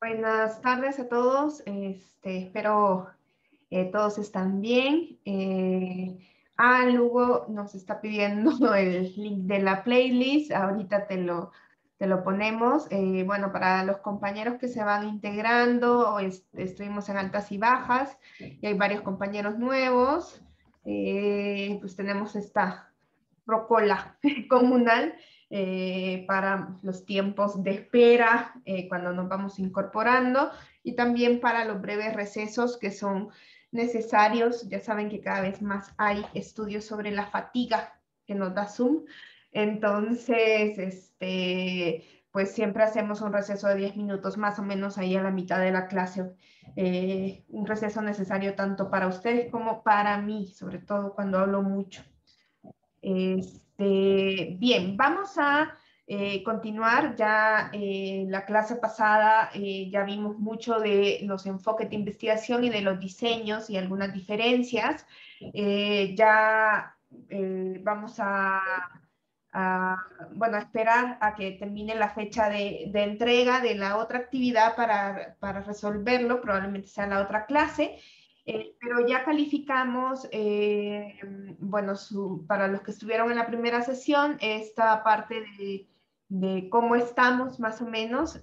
Buenas tardes a todos. Espero todos están bien. Lugo nos está pidiendo el link de la playlist. Ahorita te lo ponemos. Bueno, para los compañeros que se van integrando, estuvimos en altas y bajas y hay varios compañeros nuevos. Pues tenemos esta Rocola comunal para los tiempos de espera cuando nos vamos incorporando y también para los breves recesos que son necesarios. Ya saben que cada vez más hay estudios sobre la fatiga que nos da Zoom. Entonces, pues siempre hacemos un receso de 10 minutos más o menos ahí a la mitad de la clase. Un receso necesario tanto para ustedes como para mí, sobre todo cuando hablo mucho. Bien, vamos a continuar. Ya la clase pasada ya vimos mucho de los enfoques de investigación y de los diseños y algunas diferencias. Ya vamos a, bueno, a esperar a que termine la fecha de entrega de la otra actividad para resolverlo, probablemente sea la otra clase. Pero ya calificamos, bueno, para los que estuvieron en la primera sesión, esta parte de cómo estamos más o menos.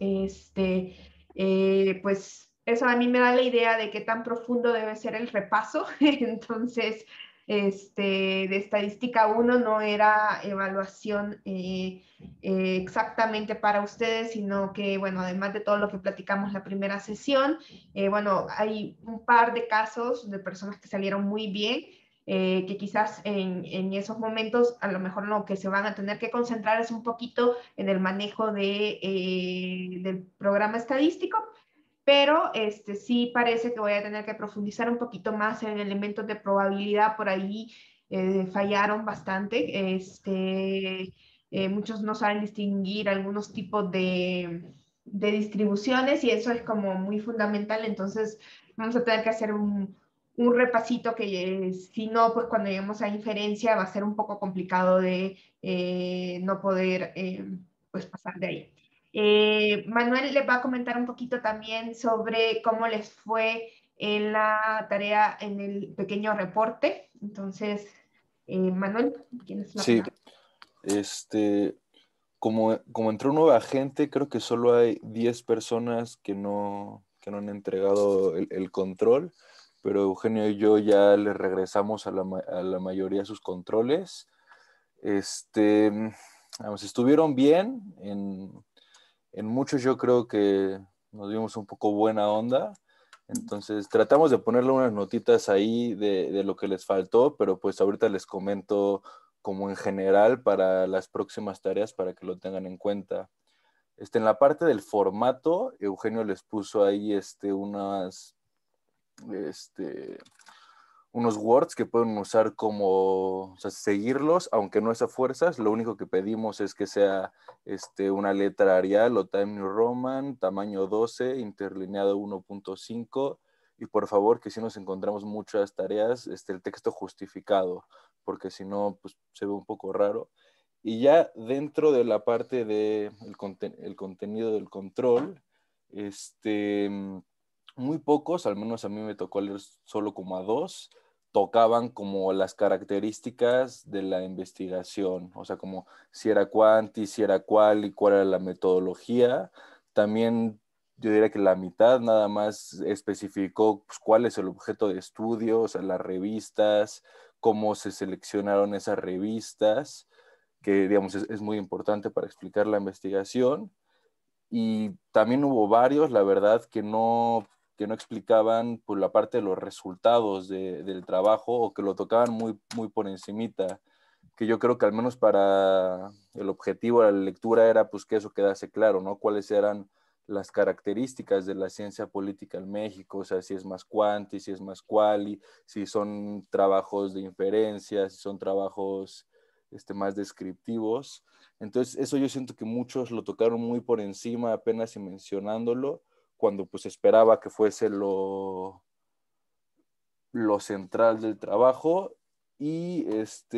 Pues eso a mí me da la idea de qué tan profundo debe ser el repaso. Entonces, de estadística uno no era evaluación exactamente para ustedes, sino que, bueno, además de todo lo que platicamos la primera sesión, bueno, hay un par de casos de personas que salieron muy bien, que quizás en esos momentos a lo mejor lo que se van a tener que concentrar es un poquito en el manejo del programa estadístico, pero sí parece que voy a tener que profundizar un poquito más en elementos de probabilidad. Por ahí fallaron bastante. Muchos no saben distinguir algunos tipos de distribuciones y eso es como muy fundamental. Entonces vamos a tener que hacer un repasito que si no, pues cuando lleguemos a inferencia va a ser un poco complicado de no poder pues pasar de ahí. Manuel les va a comentar un poquito también sobre cómo les fue en la tarea, en el pequeño reporte. Entonces, Manuel, tienes la Sí, palabra. este, como entró nueva gente, creo que solo hay 10 personas que no han entregado el control, pero Eugenio y yo ya le regresamos a la mayoría sus controles. Este, vamos, estuvieron bien, en muchos yo creo que nos dimos un poco buena onda, entonces tratamos de ponerle unas notitas ahí de lo que les faltó, pero pues ahorita les comento como en general para las próximas tareas para que lo tengan en cuenta. En la parte del formato, Eugenio les puso ahí este, unos words que pueden usar como, o sea, seguirlos, aunque no es a fuerzas. Lo único que pedimos es que sea una letra Arial o Times New Roman, tamaño 12, interlineado 1.5, y por favor que si nos encontramos muchas tareas, el texto justificado, porque si no, pues se ve un poco raro. Y ya dentro de la parte de el contenido del control, muy pocos, al menos a mí me tocó leer solo como a dos, tocaban como las características de la investigación, o sea, como si era cuanti, si era cual y cuál era la metodología. También yo diría que la mitad nada más especificó pues, cuál es el objeto de estudio, o sea, las revistas, cómo se seleccionaron esas revistas, que digamos es muy importante para explicar la investigación. Y también hubo varios, la verdad, que no explicaban pues, la parte de los resultados del trabajo o que lo tocaban muy, muy por encimita, que yo creo que al menos para el objetivo de la lectura era pues que eso quedase claro, ¿no? Cuáles eran las características de la ciencia política en México, o sea, si es más cuanti, si es más quali, si son trabajos de inferencia, si son trabajos más descriptivos. Entonces, eso yo siento que muchos lo tocaron muy por encima, apenas y mencionándolo, cuando pues esperaba que fuese lo central del trabajo. Y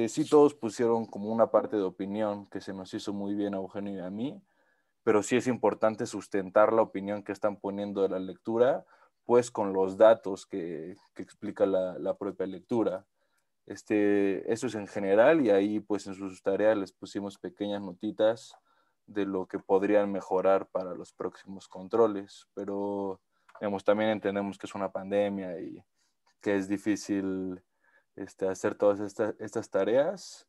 sí, todos pusieron como una parte de opinión que se nos hizo muy bien a Eugenio y a mí. pero sí es importante sustentar la opinión que están poniendo de la lectura, pues con los datos que explica la propia lectura. Eso es en general, y ahí pues en sus tareas les pusimos pequeñas notitas de lo que podrían mejorar para los próximos controles, pero digamos, también entendemos que es una pandemia y que es difícil hacer todas estas tareas,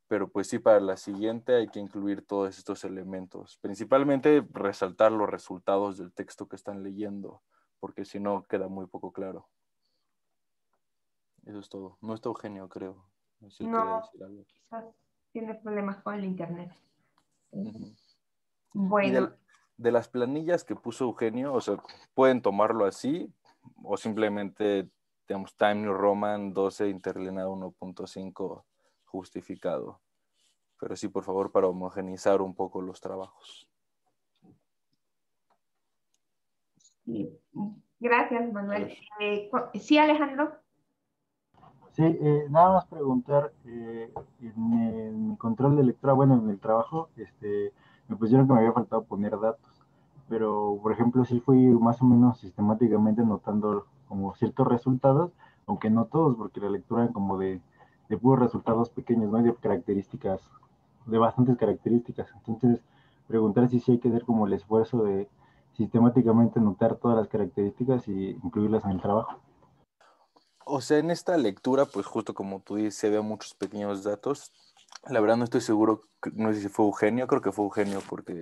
pero pues sí, para la siguiente hay que incluir todos estos elementos, principalmente resaltar los resultados del texto que están leyendo, porque si no queda muy poco claro. Eso es todo. No está Eugenio, creo. No sé si él No, quería decir algo. quizás tiene problemas con el internet. Ujú. Y Bueno, de las planillas que puso Eugenio, o sea, pueden tomarlo así o simplemente, digamos, Time New Roman 12 interlineado 1.5 justificado. Pero sí, por favor, para homogeneizar un poco los trabajos. sí, gracias, Vale. Manuel. Sí, Alejandro. Sí, nada más preguntar, en mi control de lectura, bueno, en el trabajo, me pusieron que me había faltado poner datos, pero por ejemplo sí fui más o menos sistemáticamente notando como ciertos resultados, aunque no todos, porque la lectura era como de puros resultados pequeños, ¿no? Y de características, de bastantes características. Entonces, preguntar si sí hay que hacer como el esfuerzo de sistemáticamente notar todas las características y incluirlas en el trabajo. O sea, en esta lectura, pues justo como tú dices, se ve muchos pequeños datos. La verdad no estoy seguro, no sé si fue Eugenio, creo que fue Eugenio porque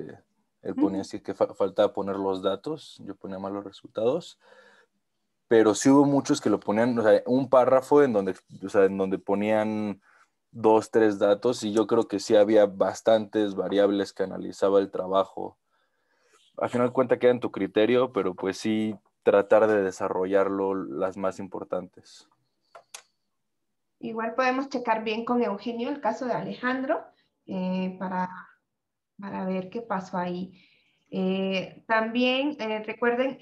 él ponía Ujú. así que faltaba poner los datos, yo ponía mal los resultados, pero sí hubo muchos que lo ponían, o sea, un párrafo en donde, o sea, en donde ponían dos, tres datos, y yo creo que sí había bastantes variables que analizaba el trabajo. Al final cuenta queda en tu criterio, pero pues sí tratar de desarrollarlo las más importantes. Igual podemos checar bien con Eugenio el caso de Alejandro eh, para, para ver qué pasó ahí. También recuerden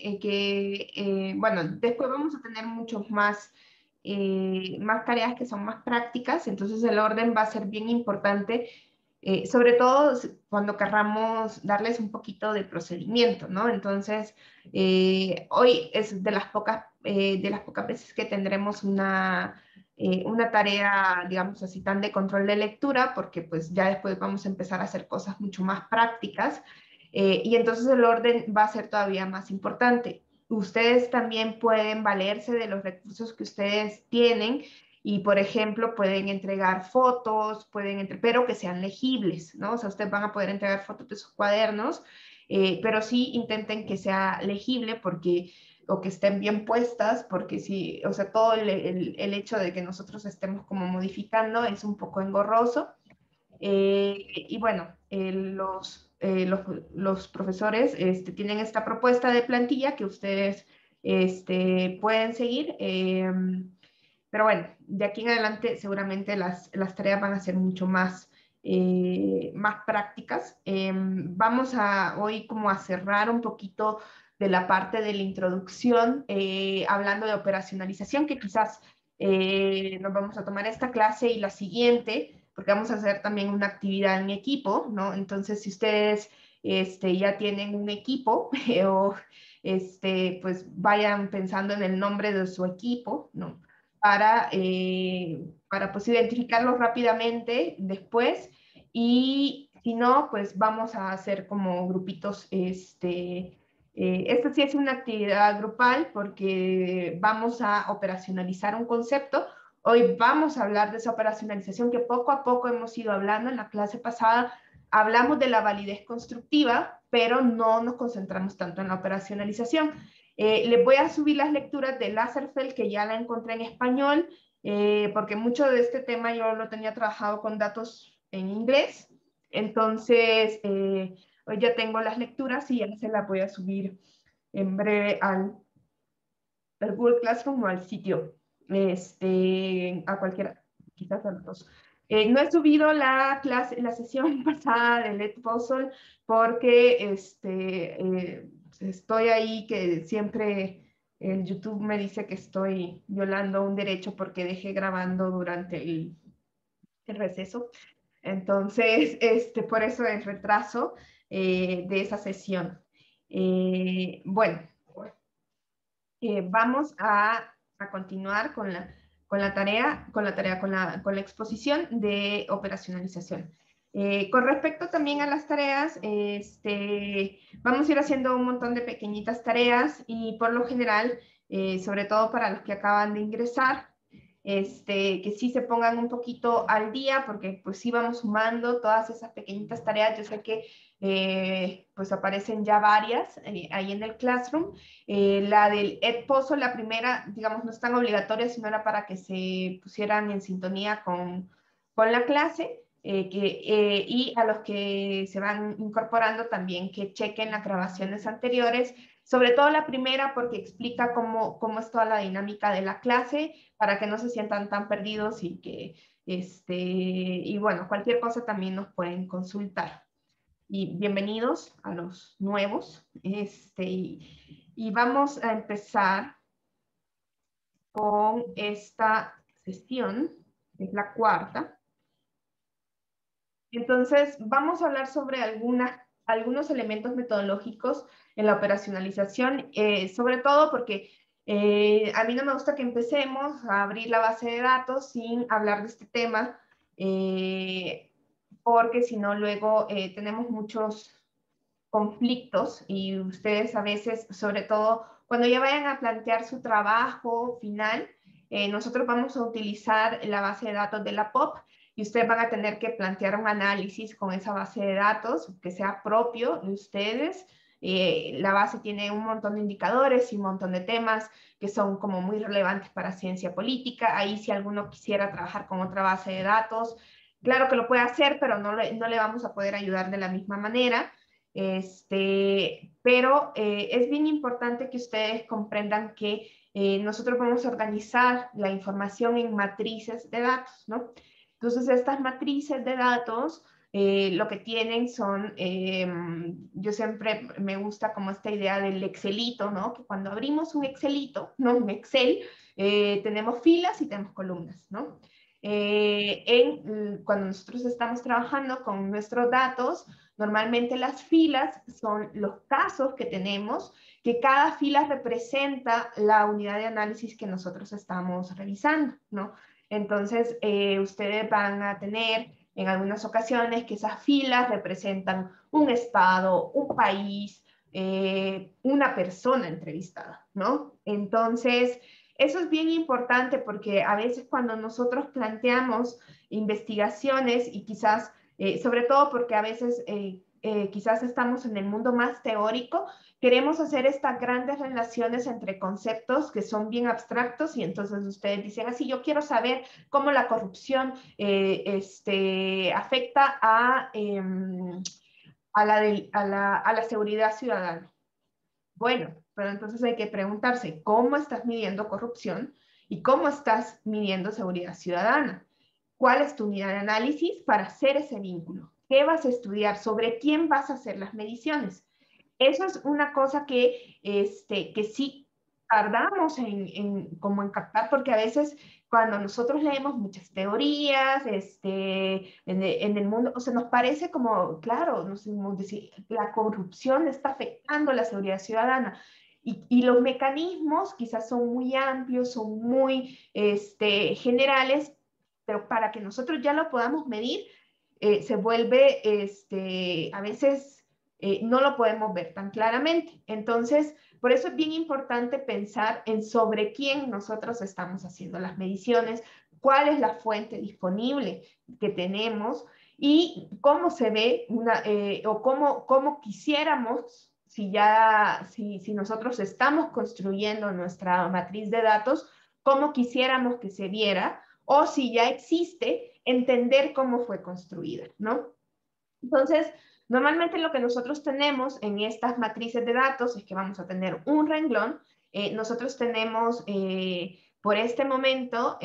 bueno, después vamos a tener muchos más tareas que son más prácticas, entonces el orden va a ser bien importante, sobre todo cuando querramos darles un poquito de procedimiento, ¿no? Entonces, hoy es de las pocas veces que tendremos una tarea, digamos así, tan de control de lectura, porque pues ya después vamos a empezar a hacer cosas mucho más prácticas, y entonces el orden va a ser todavía más importante. Ustedes también pueden valerse de los recursos que ustedes tienen y, por ejemplo, pueden entregar fotos, pero que sean legibles, ¿no? O sea, ustedes van a poder entregar fotos de sus cuadernos, pero sí intenten que sea legible porque o que estén bien puestas, porque sí, o sea, todo el hecho de que nosotros estemos como modificando es un poco engorroso. Y bueno, los profesores tienen esta propuesta de plantilla que ustedes pueden seguir, pero bueno, de aquí en adelante seguramente las tareas van a ser mucho más prácticas. Vamos a hoy como a cerrar un poquito de la parte de la introducción, hablando de operacionalización, que quizás nos vamos a tomar esta clase y la siguiente, porque vamos a hacer también una actividad en equipo, ¿no? Entonces, si ustedes ya tienen un equipo o pues vayan pensando en el nombre de su equipo, ¿no? Para pues identificarlos rápidamente después, y si no, pues vamos a hacer como grupitos, esta sí es una actividad grupal porque vamos a operacionalizar un concepto. Hoy vamos a hablar de esa operacionalización que poco a poco hemos ido hablando. En la clase pasada hablamos de la validez constructiva, pero no nos concentramos tanto en la operacionalización. Les voy a subir las lecturas de Lazarsfeld, que ya la encontré en español, porque mucho de este tema yo lo tenía trabajado con datos en inglés. Entonces, hoy ya tengo las lecturas y ya se las voy a subir en breve al Google Classroom o al sitio, a cualquiera, quizás a los dos. No he subido la sesión pasada de Let Puzzle porque estoy ahí que siempre el YouTube me dice que estoy violando un derecho porque dejé grabando durante el receso. Entonces, por eso el retraso de esa sesión. Bueno, vamos a continuar con la exposición de operacionalización. Con respecto también a las tareas, vamos a ir haciendo un montón de pequeñitas tareas y por lo general, sobre todo para los que acaban de ingresar, que sí se pongan un poquito al día, porque pues sí vamos sumando todas esas pequeñitas tareas. Yo sé que pues aparecen ya varias ahí en el Classroom. La del Edpozo, la primera, digamos, no es tan obligatoria, sino era para que se pusieran en sintonía con la clase. Y a los que se van incorporando también que chequen las grabaciones anteriores, sobre todo la primera porque explica cómo es toda la dinámica de la clase, para que no se sientan tan perdidos y que, y bueno, cualquier cosa también nos pueden consultar. Y bienvenidos a los nuevos, y vamos a empezar con esta sesión, que es la cuarta. Entonces, vamos a hablar sobre algunos elementos metodológicos en la operacionalización, sobre todo porque a mí no me gusta que empecemos a abrir la base de datos sin hablar de este tema, porque si no, luego tenemos muchos conflictos y ustedes a veces, sobre todo cuando ya vayan a plantear su trabajo final, nosotros vamos a utilizar la base de datos de la POP y ustedes van a tener que plantear un análisis con esa base de datos que sea propio de ustedes. La base tiene un montón de indicadores y un montón de temas que son como muy relevantes para ciencia política. Ahí si alguno quisiera trabajar con otra base de datos, claro que lo puede hacer, pero no le vamos a poder ayudar de la misma manera. Pero es bien importante que ustedes comprendan que nosotros vamos a organizar la información en matrices de datos, ¿no? Entonces, estas matrices de datos lo que tienen son, yo siempre me gusta como esta idea del Excelito, ¿no? Que cuando abrimos un Excelito, ¿no? Un Excel, tenemos filas y tenemos columnas, ¿no? Cuando nosotros estamos trabajando con nuestros datos, normalmente las filas son los casos que tenemos, que cada fila representa la unidad de análisis que nosotros estamos revisando, ¿no? Entonces, ustedes van a tener en algunas ocasiones que esas filas representan un estado, un país, una persona entrevistada, ¿no? Entonces, eso es bien importante porque a veces cuando nosotros planteamos investigaciones y quizás sobre todo porque a veces quizás estamos en el mundo más teórico, queremos hacer estas grandes relaciones entre conceptos que son bien abstractos y entonces ustedes dicen así, yo quiero saber cómo la corrupción afecta a la seguridad ciudadana. Bueno, pero entonces hay que preguntarse, ¿cómo estás midiendo corrupción y cómo estás midiendo seguridad ciudadana? ¿Cuál es tu unidad de análisis para hacer ese vínculo? ¿Qué vas a estudiar? ¿Sobre quién vas a hacer las mediciones? Eso es una cosa que sí tardamos como en captar, porque a veces cuando nosotros leemos muchas teorías en el mundo, o sea, nos parece como, claro, la corrupción está afectando la seguridad ciudadana. Y los mecanismos quizás son muy amplios, son muy generales, pero para que nosotros ya lo podamos medir, se vuelve a veces no lo podemos ver tan claramente. Entonces, por eso es bien importante pensar en sobre quién nosotros estamos haciendo las mediciones, cuál es la fuente disponible que tenemos y cómo se ve o cómo quisiéramos, si nosotros estamos construyendo nuestra matriz de datos, cómo quisiéramos que se viera, o si ya existe, entender cómo fue construida, ¿no? Entonces, normalmente lo que nosotros tenemos en estas matrices de datos es que vamos a tener un renglón. Nosotros tenemos, por este momento,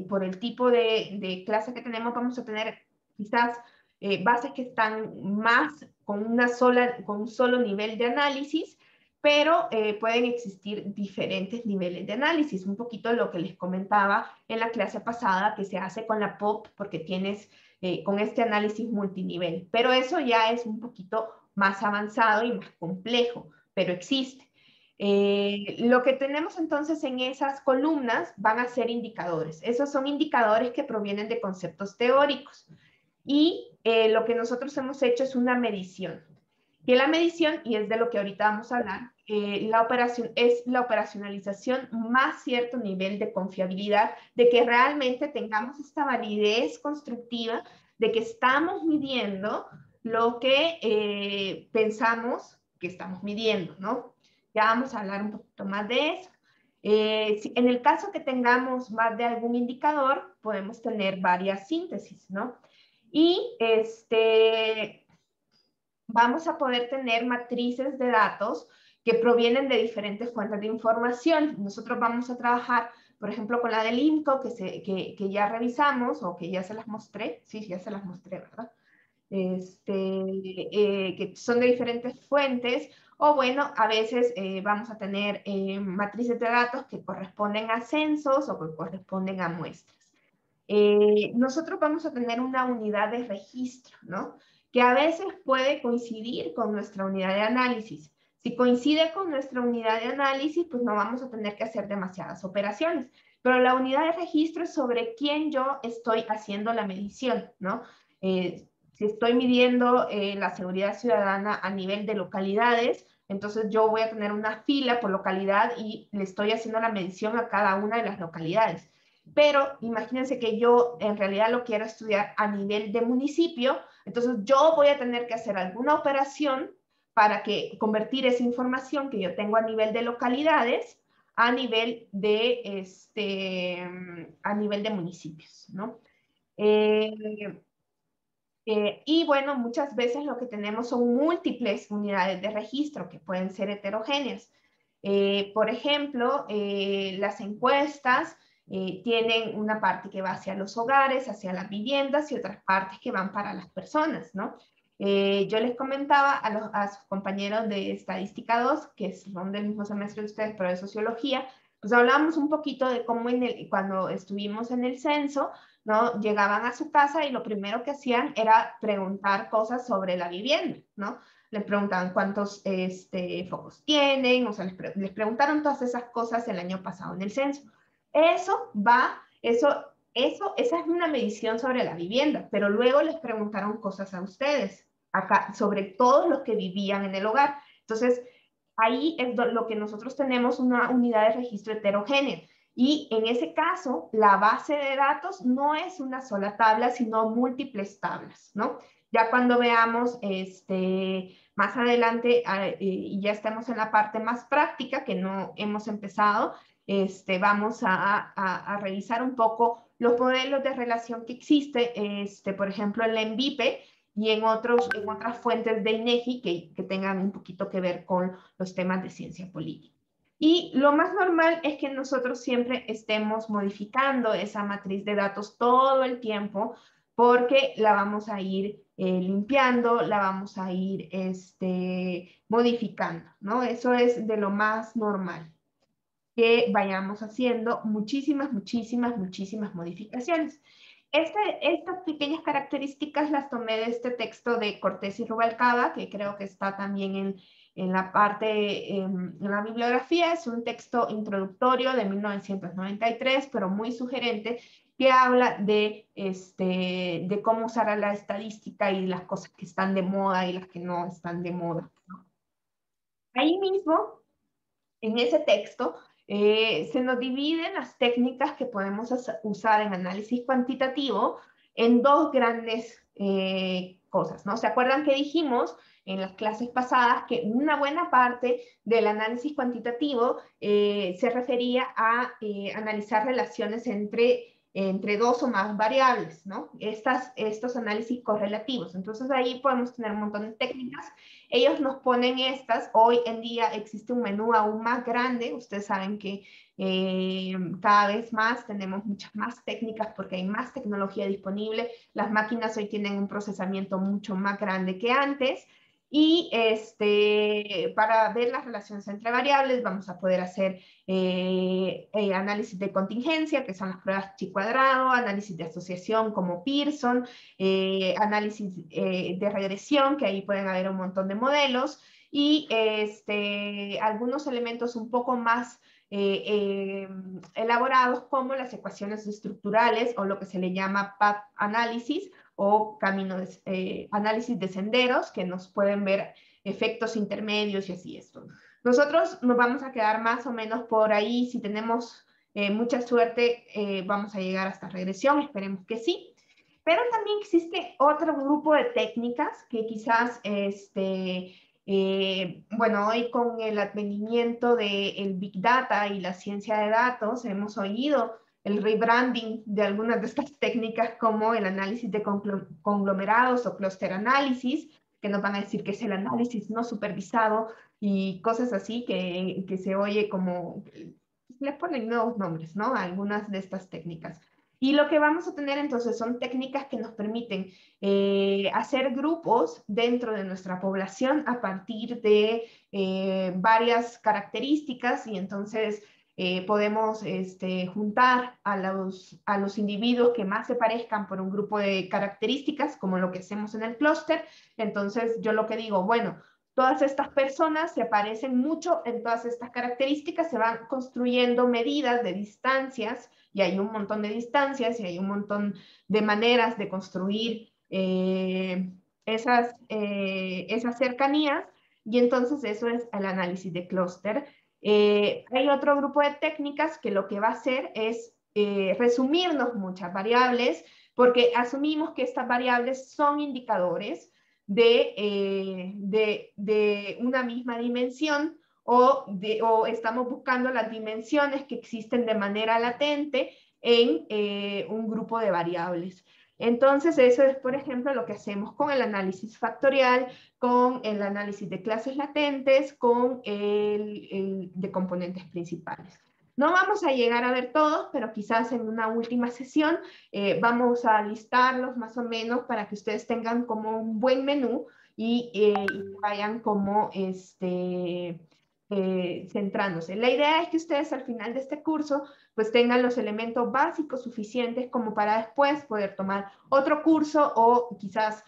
por el tipo de clase que tenemos, vamos a tener quizás bases que están más con un solo nivel de análisis, pero pueden existir diferentes niveles de análisis. Un poquito lo que les comentaba en la clase pasada que se hace con la POP, porque tienes con este análisis multinivel. Pero eso ya es un poquito más avanzado y más complejo, pero existe. Lo que tenemos entonces en esas columnas van a ser indicadores. Esos son indicadores que provienen de conceptos teóricos. Y lo que nosotros hemos hecho es una medición. Y la medición, y es de lo que ahorita vamos a hablar, es la operacionalización más cierto nivel de confiabilidad, de que realmente tengamos esta validez constructiva, de que estamos midiendo lo que pensamos que estamos midiendo, ¿no? Ya vamos a hablar un poquito más de eso. En el caso que tengamos más de algún indicador, podemos tener varias síntesis, ¿no? Y vamos a poder tener matrices de datos que provienen de diferentes fuentes de información. Nosotros vamos a trabajar, por ejemplo, con la del INCO, que ya revisamos, o que ya se las mostré. Sí, ya se las mostré, ¿verdad? Que son de diferentes fuentes, o bueno, a veces vamos a tener matrices de datos que corresponden a censos o que corresponden a muestras. Nosotros vamos a tener una unidad de registro, ¿no? Que a veces puede coincidir con nuestra unidad de análisis. Si coincide con nuestra unidad de análisis, pues no vamos a tener que hacer demasiadas operaciones. Pero la unidad de registro es sobre quién yo estoy haciendo la medición, ¿no? Si estoy midiendo la seguridad ciudadana a nivel de localidades, entonces yo voy a tener una fila por localidad y le estoy haciendo la medición a cada una de las localidades. Pero imagínense que yo en realidad lo quiero estudiar a nivel de municipio, entonces yo voy a tener que hacer alguna operación para convertir esa información que yo tengo a nivel de localidades a nivel de municipios, ¿no? Y bueno, muchas veces lo que tenemos son múltiples unidades de registro que pueden ser heterogéneas. Por ejemplo, las encuestas tienen una parte que va hacia los hogares, hacia las viviendas y otras partes que van para las personas, ¿no? Yo les comentaba a sus compañeros de Estadística 2, que son del mismo semestre de ustedes, pero de Sociología, pues hablábamos un poquito de cómo cuando estuvimos en el censo, ¿no? Llegaban a su casa y lo primero que hacían era preguntar cosas sobre la vivienda, ¿no? Les preguntaban cuántos focos tienen, o sea, les preguntaron todas esas cosas el año pasado en el censo. Esa es una medición sobre la vivienda, pero luego les preguntaron cosas a ustedes, acá, sobre todos los que vivían en el hogar. Entonces, ahí es lo que nosotros tenemos una unidad de registro heterogénea. Y en ese caso, la base de datos no es una sola tabla, sino múltiples tablas, ¿no? Ya cuando veamos más adelante, y ya estamos en la parte más práctica, que no hemos empezado, vamos a revisar un poco los modelos de relación que existe, por ejemplo, en la ENVIPE y en otras fuentes de INEGI que tengan un poquito que ver con los temas de ciencia política. Y lo más normal es que nosotros siempre estemos modificando esa matriz de datos todo el tiempo porque la vamos a ir limpiando, la vamos a ir modificando, ¿no? Eso es de lo más normal, que vayamos haciendo muchísimas modificaciones. Estas pequeñas características las tomé de este texto de Cortés y Rubalcaba, que creo que está también en la parte, en la bibliografía. Es un texto introductorio de 1993, pero muy sugerente, que habla de cómo usar la estadística y las cosas que están de moda y las que no están de moda, ¿no? Ahí mismo, en ese texto, se nos dividen las técnicas que podemos usar en análisis cuantitativo en dos grandes cosas, ¿no? ¿Se acuerdan que dijimos en las clases pasadas que una buena parte del análisis cuantitativo se refería a analizar relaciones entre dos o más variables, ¿no? Estos análisis correlativos. Entonces ahí podemos tener un montón de técnicas. Ellos nos ponen estas. Hoy en día existe un menú aún más grande. Ustedes saben que cada vez más tenemos muchas más técnicas porque hay más tecnología disponible. Las máquinas hoy tienen un procesamiento mucho más grande que antes. Y para ver las relaciones entre variables vamos a poder hacer análisis de contingencia, que son las pruebas chi cuadrado, análisis de asociación como Pearson, análisis de regresión, que ahí pueden haber un montón de modelos, y algunos elementos un poco más elaborados como las ecuaciones estructurales o lo que se le llama path análisis, o análisis de senderos, que nos pueden ver efectos intermedios y así esto. Nosotros nos vamos a quedar más o menos por ahí. Si tenemos mucha suerte, vamos a llegar hasta regresión, esperemos que sí. Pero también existe otro grupo de técnicas que quizás, bueno, hoy con el advenimiento del Big Data y la ciencia de datos, hemos oído el rebranding de algunas de estas técnicas como el análisis de conglomerados o cluster análisis, que nos van a decir que es el análisis no supervisado y cosas así que se oye como, les ponen nuevos nombres, ¿no? A algunas de estas técnicas. Y lo que vamos a tener entonces son técnicas que nos permiten hacer grupos dentro de nuestra población a partir de varias características, y entonces podemos juntar a los individuos que más se parezcan por un grupo de características, como lo que hacemos en el clúster. Entonces yo lo que digo, bueno, todas estas personas se parecen mucho en todas estas características, se van construyendo medidas de distancias, y hay un montón de distancias y hay un montón de maneras de construir esas cercanías, y entonces eso es el análisis de clúster. Hay otro grupo de técnicas que lo que va a hacer es resumirnos muchas variables, porque asumimos que estas variables son indicadores de una misma dimensión, o estamos buscando las dimensiones que existen de manera latente en un grupo de variables. Entonces, eso es, por ejemplo, lo que hacemos con el análisis factorial, con el análisis de clases latentes, con el de componentes principales. No vamos a llegar a ver todos, pero quizás en una última sesión vamos a listarlos más o menos para que ustedes tengan como un buen menú y vayan como centrándose. La idea es que ustedes al final de este curso pues tengan los elementos básicos suficientes como para después poder tomar otro curso, o quizás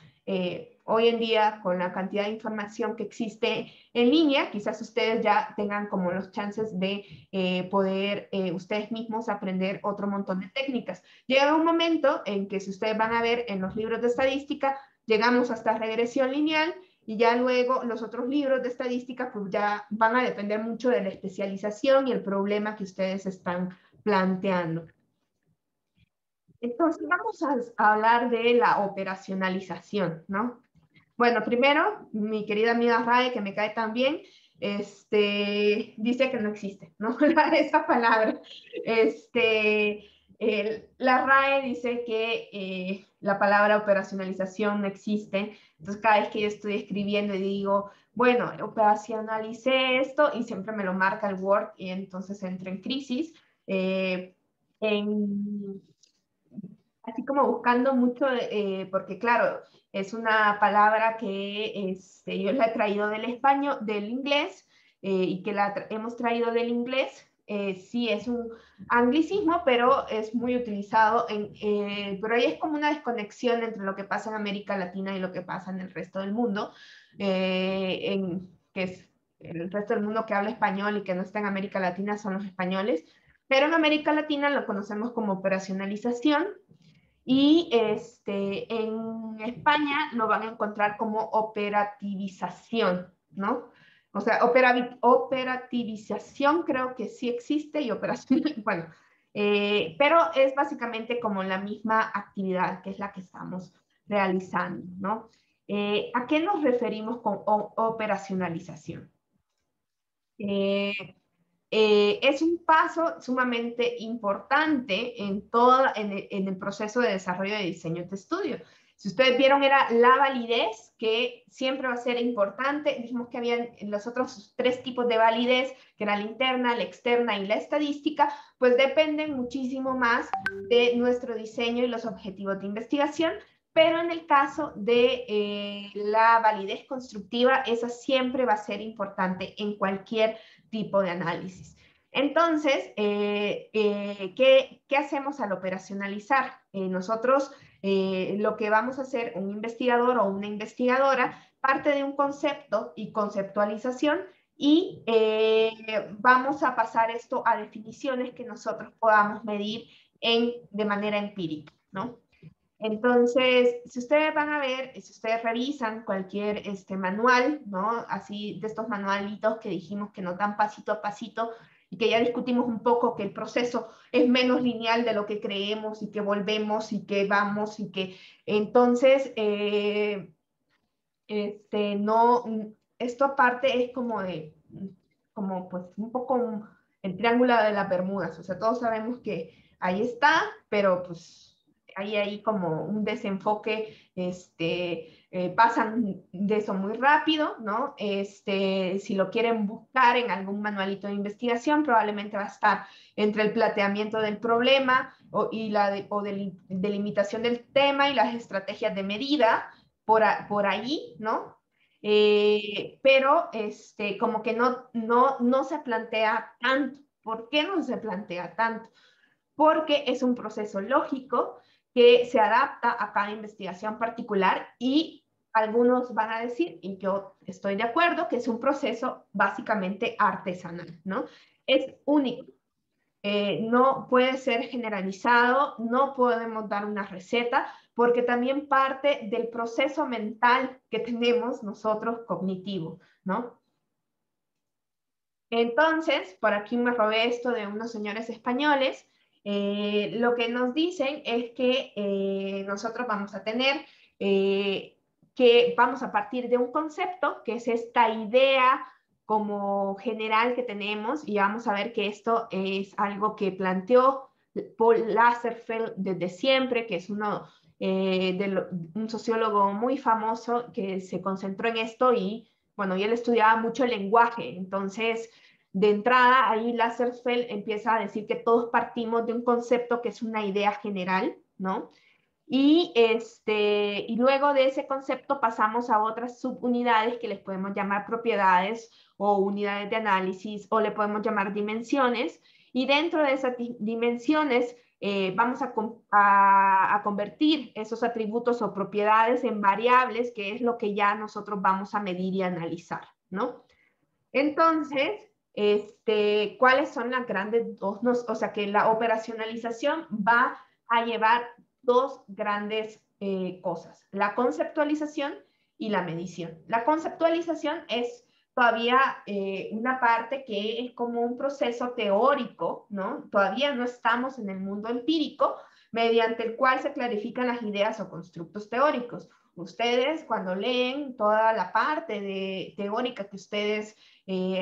hoy en día con la cantidad de información que existe en línea, quizás ustedes ya tengan como los chances de poder ustedes mismos aprender otro montón de técnicas. Llega un momento en que, si ustedes van a ver en los libros de estadística, llegamos hasta regresión lineal, y ya luego los otros libros de estadística pues ya van a depender mucho de la especialización y el problema que ustedes están planteando. Entonces vamos a hablar de la operacionalización, ¿no? Bueno, primero, mi querida amiga RAE, que me cae tan bien, dice que no existe, ¿no? Esa palabra. La RAE dice que la palabra operacionalización no existe. Entonces, cada vez que yo estoy escribiendo y digo, bueno, operacionalicé esto, y siempre me lo marca el Word, y entonces entro en crisis. Así como buscando mucho, porque claro, es una palabra que yo la he traído del español, del inglés, y que hemos traído del inglés. Sí, es un anglicismo, pero es muy utilizado, pero ahí es como una desconexión entre lo que pasa en América Latina y lo que pasa en el resto del mundo, que es el resto del mundo que habla español y que no está en América Latina son los españoles, pero en América Latina lo conocemos como operacionalización. Y en España lo van a encontrar como operativización, ¿no? O sea, operativización creo que sí existe, y operación, bueno, pero es básicamente como la misma actividad, que es la que estamos realizando, ¿no? ¿A qué nos referimos con operacionalización? Es un paso sumamente importante en el proceso de desarrollo de diseño de estudio. Si ustedes vieron, era la validez, que siempre va a ser importante. Dijimos que habían los otros 3 tipos de validez, que era la interna, la externa y la estadística, pues dependen muchísimo más de nuestro diseño y los objetivos de investigación, pero en el caso de la validez constructiva, esa siempre va a ser importante en cualquier tipo de análisis. Entonces, ¿qué hacemos al operacionalizar? Nosotros lo que vamos a hacer, un investigador o una investigadora, parte de un concepto y conceptualización y vamos a pasar esto a definiciones que nosotros podamos medir de manera empírica, ¿no? Entonces, si ustedes van a ver, si ustedes revisan cualquier manual, ¿no? Así de estos manualitos que dijimos que nos dan pasito a pasito y que ya discutimos un poco que el proceso es menos lineal de lo que creemos y que volvemos y que vamos y que entonces, no, esto aparte es como pues un poco el triángulo de las Bermudas, o sea, todos sabemos que ahí está, pero pues hay como un desenfoque, pasan de eso muy rápido, ¿no? Si lo quieren buscar en algún manualito de investigación, probablemente va a estar entre el planteamiento del problema o delimitación del tema y las estrategias de medida, por ahí, ¿no? Pero como que no se plantea tanto. ¿Por qué no se plantea tanto? Porque es un proceso lógico que se adapta a cada investigación particular y algunos van a decir, y yo estoy de acuerdo, que es un proceso básicamente artesanal, ¿no? Es único. No puede ser generalizado, no podemos dar una receta, porque también parte del proceso mental que tenemos nosotros cognitivo, ¿no? Entonces, por aquí me robé esto de unos señores españoles. Lo que nos dicen es que nosotros vamos a tener que vamos a partir de un concepto, que es esta idea como general que tenemos, y vamos a ver que esto es algo que planteó Paul Lazarsfeld desde siempre, que es un sociólogo muy famoso que se concentró en esto y, bueno, y él estudiaba mucho el lenguaje. Entonces, de entrada, ahí Lazarsfeld empieza a decir que todos partimos de un concepto que es una idea general, ¿no? Y luego de ese concepto pasamos a otras subunidades que les podemos llamar propiedades o unidades de análisis, o le podemos llamar dimensiones, y dentro de esas dimensiones vamos a convertir esos atributos o propiedades en variables, que es lo que ya nosotros vamos a medir y analizar, ¿no? Entonces, ¿cuáles son las grandes dos? O sea, que la operacionalización va a llevar dos grandes cosas: la conceptualización y la medición. La conceptualización es todavía una parte que es como un proceso teórico, ¿no? Todavía no estamos en el mundo empírico, mediante el cual se clarifican las ideas o constructos teóricos. Ustedes, cuando leen toda la parte teórica que ustedes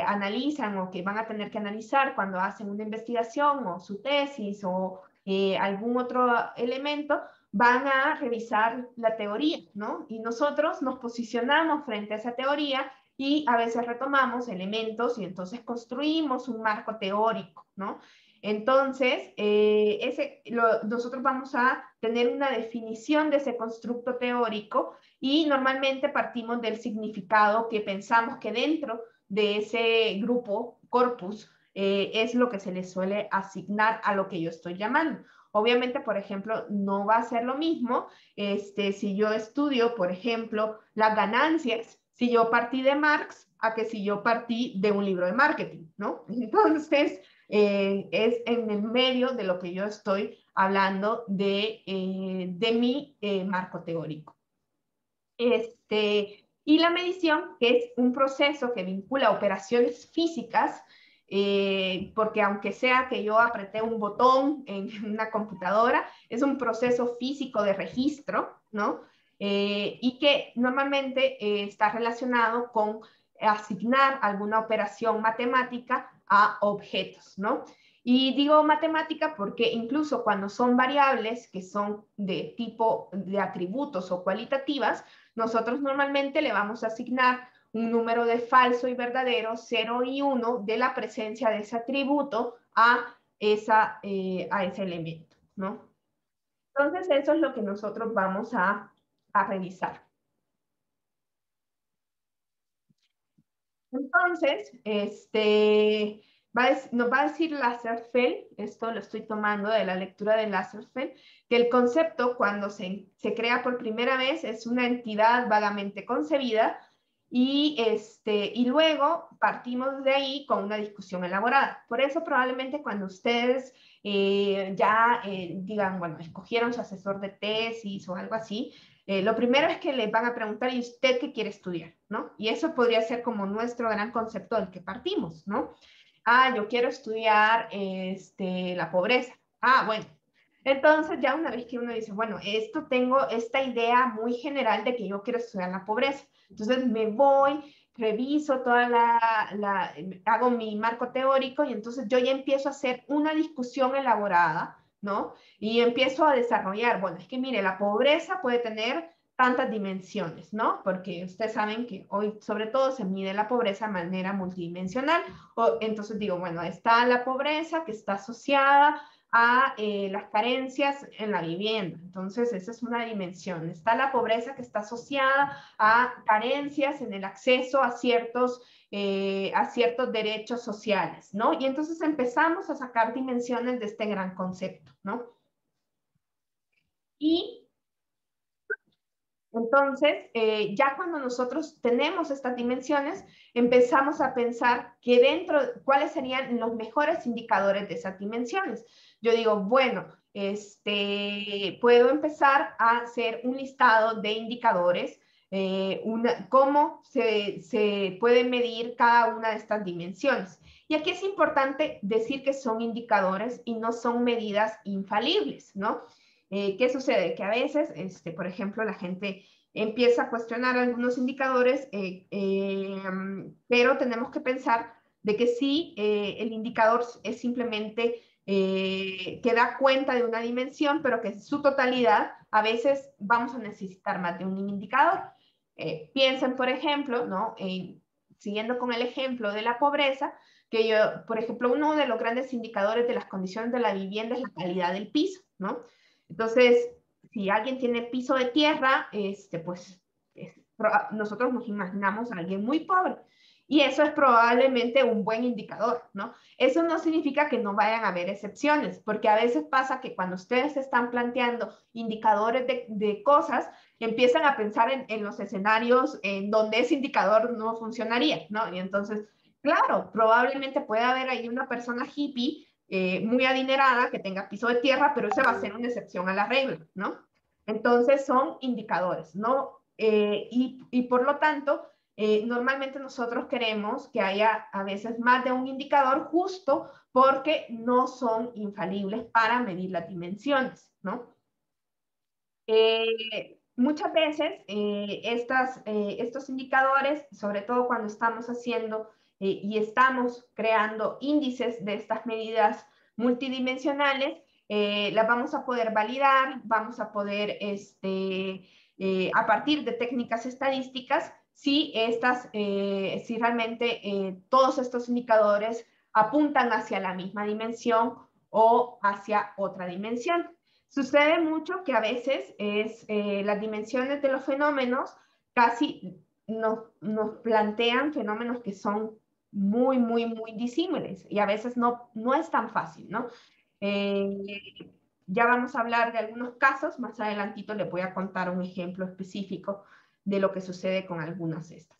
analizan o que van a tener que analizar cuando hacen una investigación o su tesis o algún otro elemento, van a revisar la teoría, ¿no? Y nosotros nos posicionamos frente a esa teoría y a veces retomamos elementos y entonces construimos un marco teórico, ¿no? Entonces, nosotros vamos a tener una definición de ese constructo teórico y normalmente partimos del significado que pensamos que dentro de ese grupo, corpus, es lo que se le suele asignar a lo que yo estoy llamando. Obviamente, por ejemplo, no va a ser lo mismo si yo estudio, por ejemplo, las ganancias, si yo partí de Marx a que si yo partí de un libro de marketing, ¿no? Entonces, es en el medio de lo que yo estoy hablando de mi marco teórico. Y la medición, que es un proceso que vincula operaciones físicas, porque aunque sea que yo apreté un botón en una computadora, es un proceso físico de registro, ¿no? Y que normalmente está relacionado con asignar alguna operación matemática a objetos, ¿no? Y digo matemática porque incluso cuando son variables que son de tipo de atributos o cualitativas, nosotros normalmente le vamos a asignar un número de falso y verdadero, 0 y 1, de la presencia de ese atributo a ese elemento, ¿no? Entonces, eso es lo que nosotros vamos a a revisar. Entonces, nos va a decir Lazarsfeld, esto lo estoy tomando de la lectura de Lazarsfeld, que el concepto cuando se crea por primera vez es una entidad vagamente concebida y luego partimos de ahí con una discusión elaborada. Por eso probablemente cuando ustedes digan, bueno, escogieron su asesor de tesis o algo así, lo primero es que les van a preguntar, ¿y usted qué quiere estudiar? ¿No? Y eso podría ser como nuestro gran concepto del que partimos, ¿no? Yo quiero estudiar la pobreza. Bueno. Entonces, ya una vez que uno dice, bueno, tengo esta idea muy general de que yo quiero estudiar la pobreza. Entonces, me voy, reviso hago mi marco teórico y entonces yo ya empiezo a hacer una discusión elaborada, ¿no? Y empiezo a desarrollar, bueno, es que mire, la pobreza puede tener tantas dimensiones, ¿no? Porque ustedes saben que hoy sobre todo se mide la pobreza de manera multidimensional. Entonces digo, bueno, está la pobreza que está asociada a las carencias en la vivienda. Entonces, esa es una dimensión. Está la pobreza que está asociada a carencias en el acceso a ciertos derechos sociales, ¿no? Y entonces empezamos a sacar dimensiones de este gran concepto, ¿no? Y entonces, ya cuando nosotros tenemos estas dimensiones, empezamos a pensar cuáles serían los mejores indicadores de esas dimensiones. Yo digo, bueno, puedo empezar a hacer un listado de indicadores, cómo se puede medir cada una de estas dimensiones. Y aquí es importante decir que son indicadores y no son medidas infalibles, ¿no? ¿Qué sucede? Que a veces, por ejemplo, la gente empieza a cuestionar algunos indicadores, pero tenemos que pensar de que sí, el indicador es simplemente que da cuenta de una dimensión, pero que en su totalidad a veces vamos a necesitar más de un indicador. Piensen, por ejemplo, ¿no? Siguiendo con el ejemplo de la pobreza, por ejemplo, uno de los grandes indicadores de las condiciones de la vivienda es la calidad del piso, ¿no? Entonces, si alguien tiene piso de tierra, pues nosotros nos imaginamos a alguien muy pobre. Y eso es probablemente un buen indicador, ¿no? Eso no significa que no vayan a haber excepciones, porque a veces pasa que cuando ustedes están planteando indicadores de cosas, empiezan a pensar en los escenarios en donde ese indicador no funcionaría, ¿no? Y entonces, claro, probablemente puede haber ahí una persona hippie muy adinerada que tenga piso de tierra, pero esa va a ser una excepción a la regla, ¿no? Entonces son indicadores, ¿no? Y por lo tanto, normalmente nosotros queremos que haya a veces más de un indicador justo porque no son infalibles para medir las dimensiones, ¿no? Muchas veces estos indicadores, sobre todo cuando estamos haciendo y estamos creando índices de estas medidas multidimensionales, las vamos a poder validar, vamos a poder, a partir de técnicas estadísticas, si realmente todos estos indicadores apuntan hacia la misma dimensión o hacia otra dimensión. Sucede mucho que a veces las dimensiones de los fenómenos casi nos plantean fenómenos que son muy, muy, muy disímiles y a veces no es tan fácil, ¿no? Ya vamos a hablar de algunos casos, más adelantito les voy a contar un ejemplo específico de lo que sucede con algunas de estas.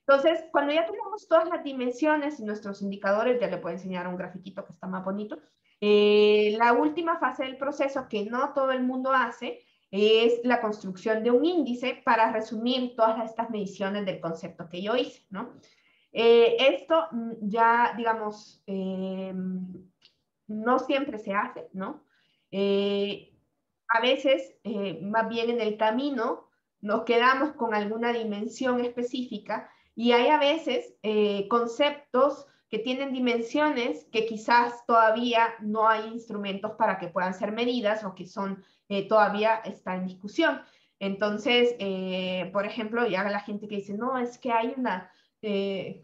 Entonces, cuando ya tenemos todas las dimensiones y nuestros indicadores, ya le puedo enseñar un grafiquito que está más bonito. La última fase del proceso, que no todo el mundo hace, es la construcción de un índice para resumir todas estas mediciones del concepto que yo hice, ¿no? Esto ya, digamos, no siempre se hace, ¿no? A veces, más bien en el camino, nos quedamos con alguna dimensión específica y hay a veces conceptos que tienen dimensiones que quizás todavía no hay instrumentos para que puedan ser medidas o que todavía está en discusión. Entonces, por ejemplo, ya la gente que dice, no, es que hay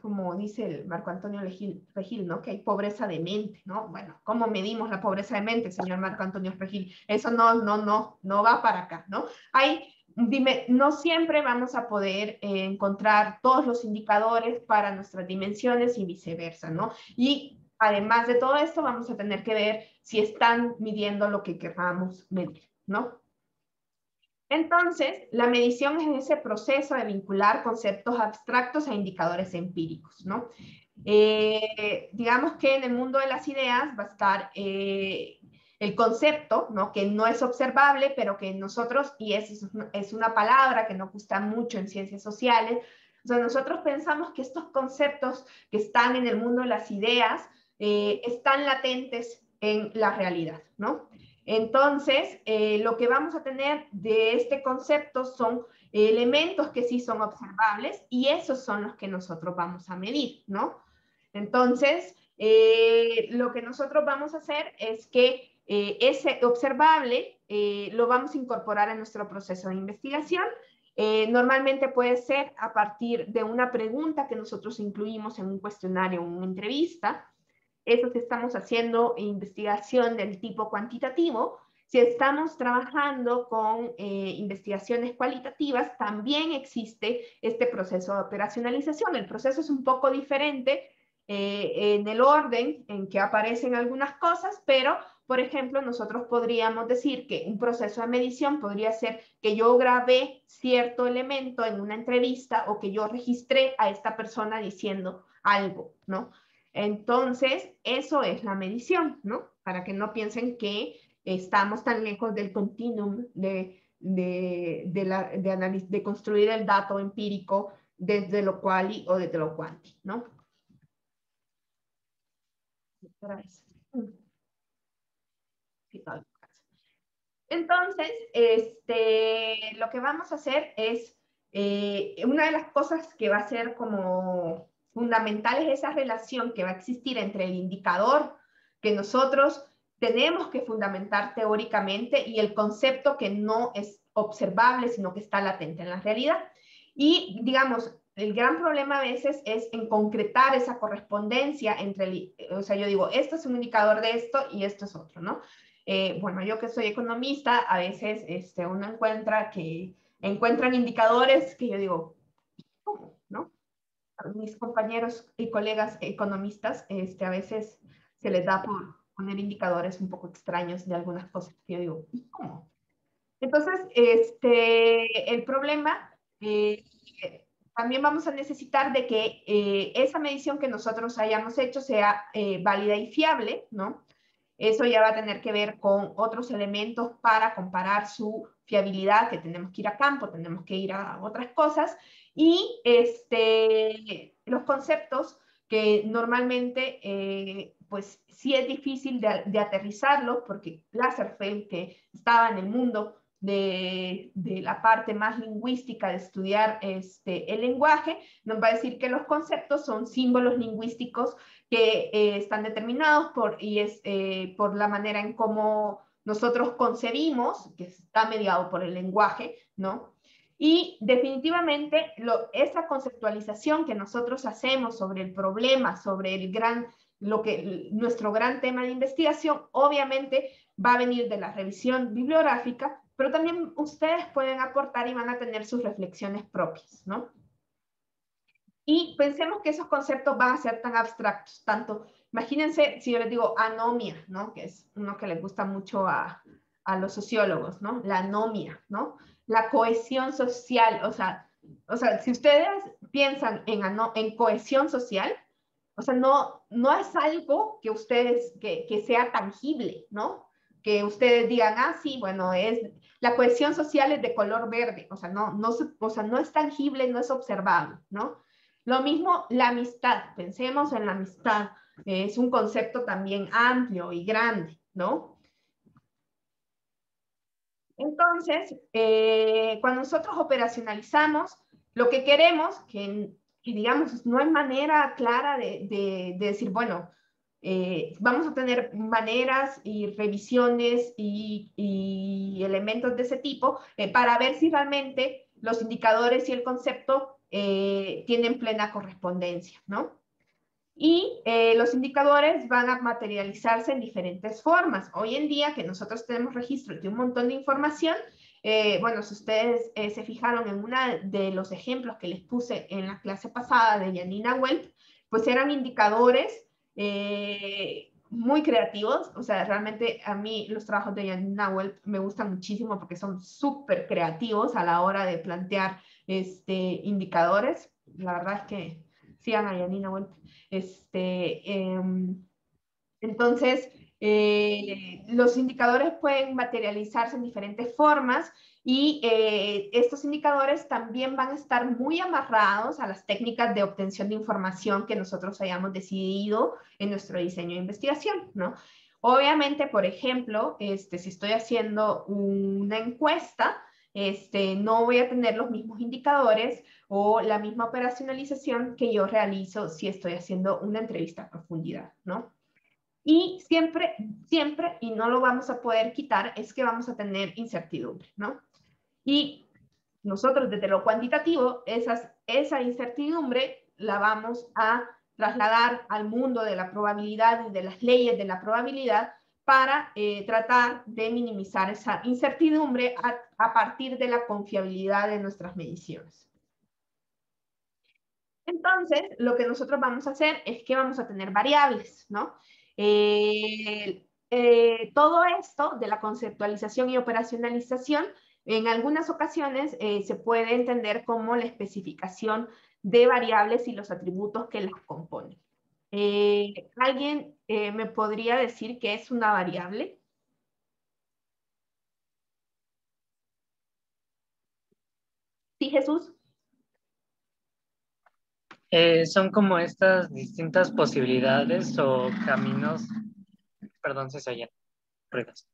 como dice el Marco Antonio Regil, ¿no? Que hay pobreza de mente, ¿no? Bueno, ¿cómo medimos la pobreza de mente, señor Marco Antonio Regil? Eso no va para acá, ¿no? Hay no siempre vamos a poder encontrar todos los indicadores para nuestras dimensiones y viceversa, ¿no? Y además de todo esto, vamos a tener que ver si están midiendo lo que queramos medir, ¿no? Entonces, la medición es ese proceso de vincular conceptos abstractos a indicadores empíricos, ¿no? Digamos que en el mundo de las ideas va a estar el concepto, ¿no? Que no es observable, pero que nosotros, y es una palabra que nos gusta mucho en ciencias sociales, o sea, nosotros pensamos que estos conceptos que están en el mundo de las ideas están latentes en la realidad, ¿no? Entonces, lo que vamos a tener de este concepto son elementos que sí son observables y esos son los que nosotros vamos a medir, ¿no? Entonces, lo que nosotros vamos a hacer es que ese observable lo vamos a incorporar en nuestro proceso de investigación. Normalmente puede ser a partir de una pregunta que nosotros incluimos en un cuestionario o una entrevista. Eso si estamos haciendo investigación del tipo cuantitativo. Si estamos trabajando con investigaciones cualitativas, también existe este proceso de operacionalización. El proceso es un poco diferente en el orden en que aparecen algunas cosas, pero, por ejemplo, nosotros podríamos decir que un proceso de medición podría ser que yo grabé cierto elemento en una entrevista o que yo registré a esta persona diciendo algo, ¿no? Entonces, eso es la medición, ¿no? Para que no piensen que estamos tan lejos del continuum de construir el dato empírico desde lo quali o desde lo quanti, ¿no? Entonces, lo que vamos a hacer es, una de las cosas que va a ser como fundamental es esa relación que va a existir entre el indicador que nosotros tenemos que fundamentar teóricamente y el concepto que no es observable, sino que está latente en la realidad. Y, digamos, el gran problema a veces es en concretar esa correspondencia entre, o sea, yo digo, esto es un indicador de esto y esto es otro, ¿no? Bueno, yo que soy economista, a veces uno encuentran indicadores que yo digo, ¿cómo? ¿No? A mis compañeros y colegas economistas, a veces se les da por poner indicadores un poco extraños de algunas cosas que yo digo, ¿cómo? Entonces, el problema, también vamos a necesitar de que esa medición que nosotros hayamos hecho sea válida y fiable, ¿no? Eso ya va a tener que ver con otros elementos para comparar su fiabilidad, que tenemos que ir a campo, tenemos que ir a otras cosas, y los conceptos que normalmente, pues sí es difícil de aterrizarlos, porque Lazarsfeld, que estaba en el mundo de la parte más lingüística de estudiar el lenguaje, nos va a decir que los conceptos son símbolos lingüísticos que están determinados por la manera en cómo nosotros concebimos, que está mediado por el lenguaje, ¿no? Y definitivamente esa conceptualización que nosotros hacemos sobre el problema, sobre nuestro gran tema de investigación, obviamente va a venir de la revisión bibliográfica, pero también ustedes pueden aportar y van a tener sus reflexiones propias, ¿no? Y pensemos que esos conceptos van a ser tan abstractos, tanto, imagínense si yo les digo anomia, ¿no? Que es uno que les gusta mucho a los sociólogos, ¿no? La anomia, ¿no? La cohesión social, o sea, si ustedes piensan en cohesión social, o sea, no es algo que ustedes, que sea tangible, ¿no? Que ustedes digan, ah, sí, bueno, la cohesión social es de color verde, o sea, no es tangible, no es observable, ¿no? Lo mismo la amistad, pensemos en la amistad, es un concepto también amplio y grande, ¿no? Entonces, cuando nosotros operacionalizamos, lo que queremos, que digamos, no hay manera clara de decir, bueno, vamos a tener maneras y revisiones y elementos de ese tipo para ver si realmente los indicadores y el concepto tienen plena correspondencia, ¿no? Y los indicadores van a materializarse en diferentes formas. Hoy en día que nosotros tenemos registro de un montón de información, bueno, si ustedes se fijaron en uno de los ejemplos que les puse en la clase pasada de Janina Welp, pues eran indicadores muy creativos. O sea, realmente a mí los trabajos de Janina Welp me gustan muchísimo porque son súper creativos a la hora de plantear indicadores. La verdad es que sigan a Janina Welp. Entonces, los indicadores pueden materializarse en diferentes formas y estos indicadores también van a estar muy amarrados a las técnicas de obtención de información que nosotros hayamos decidido en nuestro diseño de investigación, ¿no? Obviamente, por ejemplo, si estoy haciendo una encuesta, no voy a tener los mismos indicadores o la misma operacionalización que yo realizo si estoy haciendo una entrevista a profundidad, ¿no? Y siempre, siempre, y no lo vamos a poder quitar, es que vamos a tener incertidumbre, ¿no? Y nosotros desde lo cuantitativo, esa incertidumbre la vamos a trasladar al mundo de la probabilidad y de las leyes de la probabilidad para tratar de minimizar esa incertidumbre a partir de la confiabilidad de nuestras mediciones. Entonces, lo que nosotros vamos a hacer es que vamos a tener variables, ¿no? Todo esto de la conceptualización y operacionalización, en algunas ocasiones se puede entender como la especificación de variables y los atributos que las componen. ¿Alguien me podría decir qué es una variable? Sí, Jesús. Son como estas distintas posibilidades o caminos, perdón si se oyen ruidos,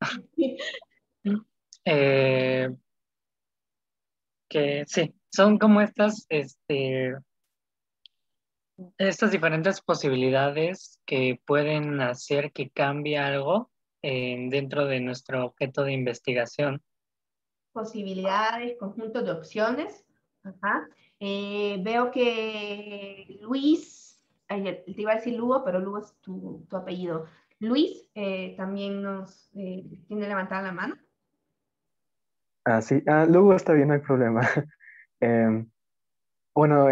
que sí, son como estas diferentes posibilidades que pueden hacer que cambie algo dentro de nuestro objeto de investigación. Posibilidades, conjuntos de opciones. Ajá. Veo que Luis, te iba a decir Lugo, pero Lugo es tu apellido. Luis también nos tiene levantada la mano. Ah, sí. Luego está bien, no hay problema. Em, bueno,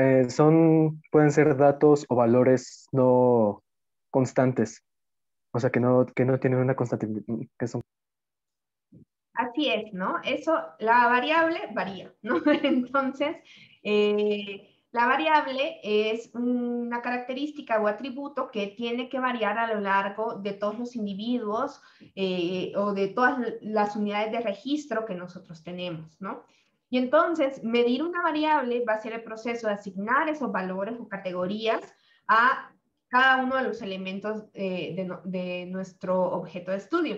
pueden ser datos o valores no constantes, o sea, que no tienen una constante, que son. Así es, ¿no? Eso, la variable varía, ¿no? Entonces, la variable es una característica o atributo que tiene que variar a lo largo de todos los individuos o de todas las unidades de registro que nosotros tenemos, ¿no? Y entonces, medir una variable va a ser el proceso de asignar esos valores o categorías a cada uno de los elementos de nuestro objeto de estudio.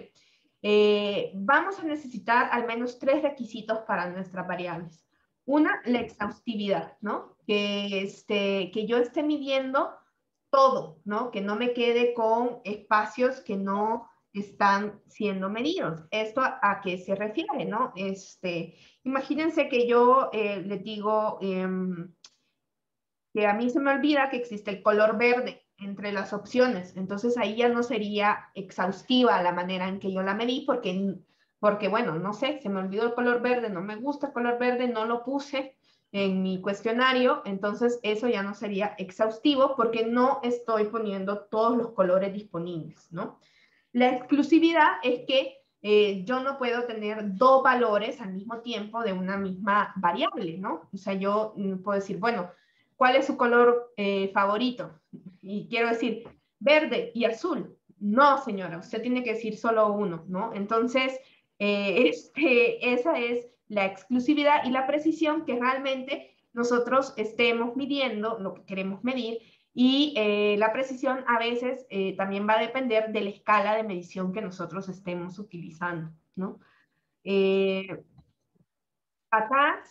Vamos a necesitar al menos 3 requisitos para nuestras variables. Una, la exhaustividad, ¿no? Que yo esté midiendo todo, ¿no? Que no me quede con espacios que no están siendo medidos. ¿Esto a qué se refiere, no? Imagínense que yo les digo que a mí se me olvida que existe el color verde entre las opciones. Entonces ahí ya no sería exhaustiva la manera en que yo la medí porque bueno, no sé, se me olvidó el color verde, no me gusta el color verde, no lo puse en mi cuestionario, entonces eso ya no sería exhaustivo porque no estoy poniendo todos los colores disponibles, ¿no? La exclusividad es que yo no puedo tener 2 valores al mismo tiempo de una misma variable, ¿no? O sea, yo puedo decir, bueno, ¿cuál es su color favorito? Y quiero decir, verde y azul. No, señora, usted tiene que decir solo uno, ¿no? Entonces, esa es la exclusividad y la precisión que realmente nosotros estemos midiendo lo que queremos medir y la precisión a veces también va a depender de la escala de medición que nosotros estemos utilizando, ¿no? Acá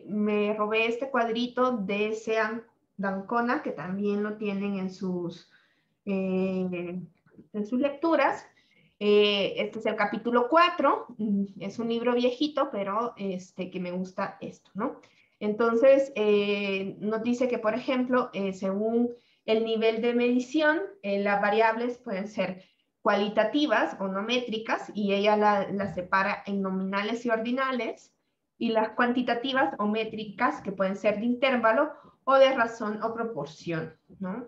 me robé este cuadrito de Sean D'Ancona, que también lo tienen en sus lecturas. Este es el capítulo 4, es un libro viejito, pero que me gusta esto, ¿no? Entonces, nos dice que, por ejemplo, según el nivel de medición, las variables pueden ser cualitativas o no métricas, y ella las separa en nominales y ordinales. y las cuantitativas o métricas que pueden ser de intervalo o de razón o proporción, ¿no?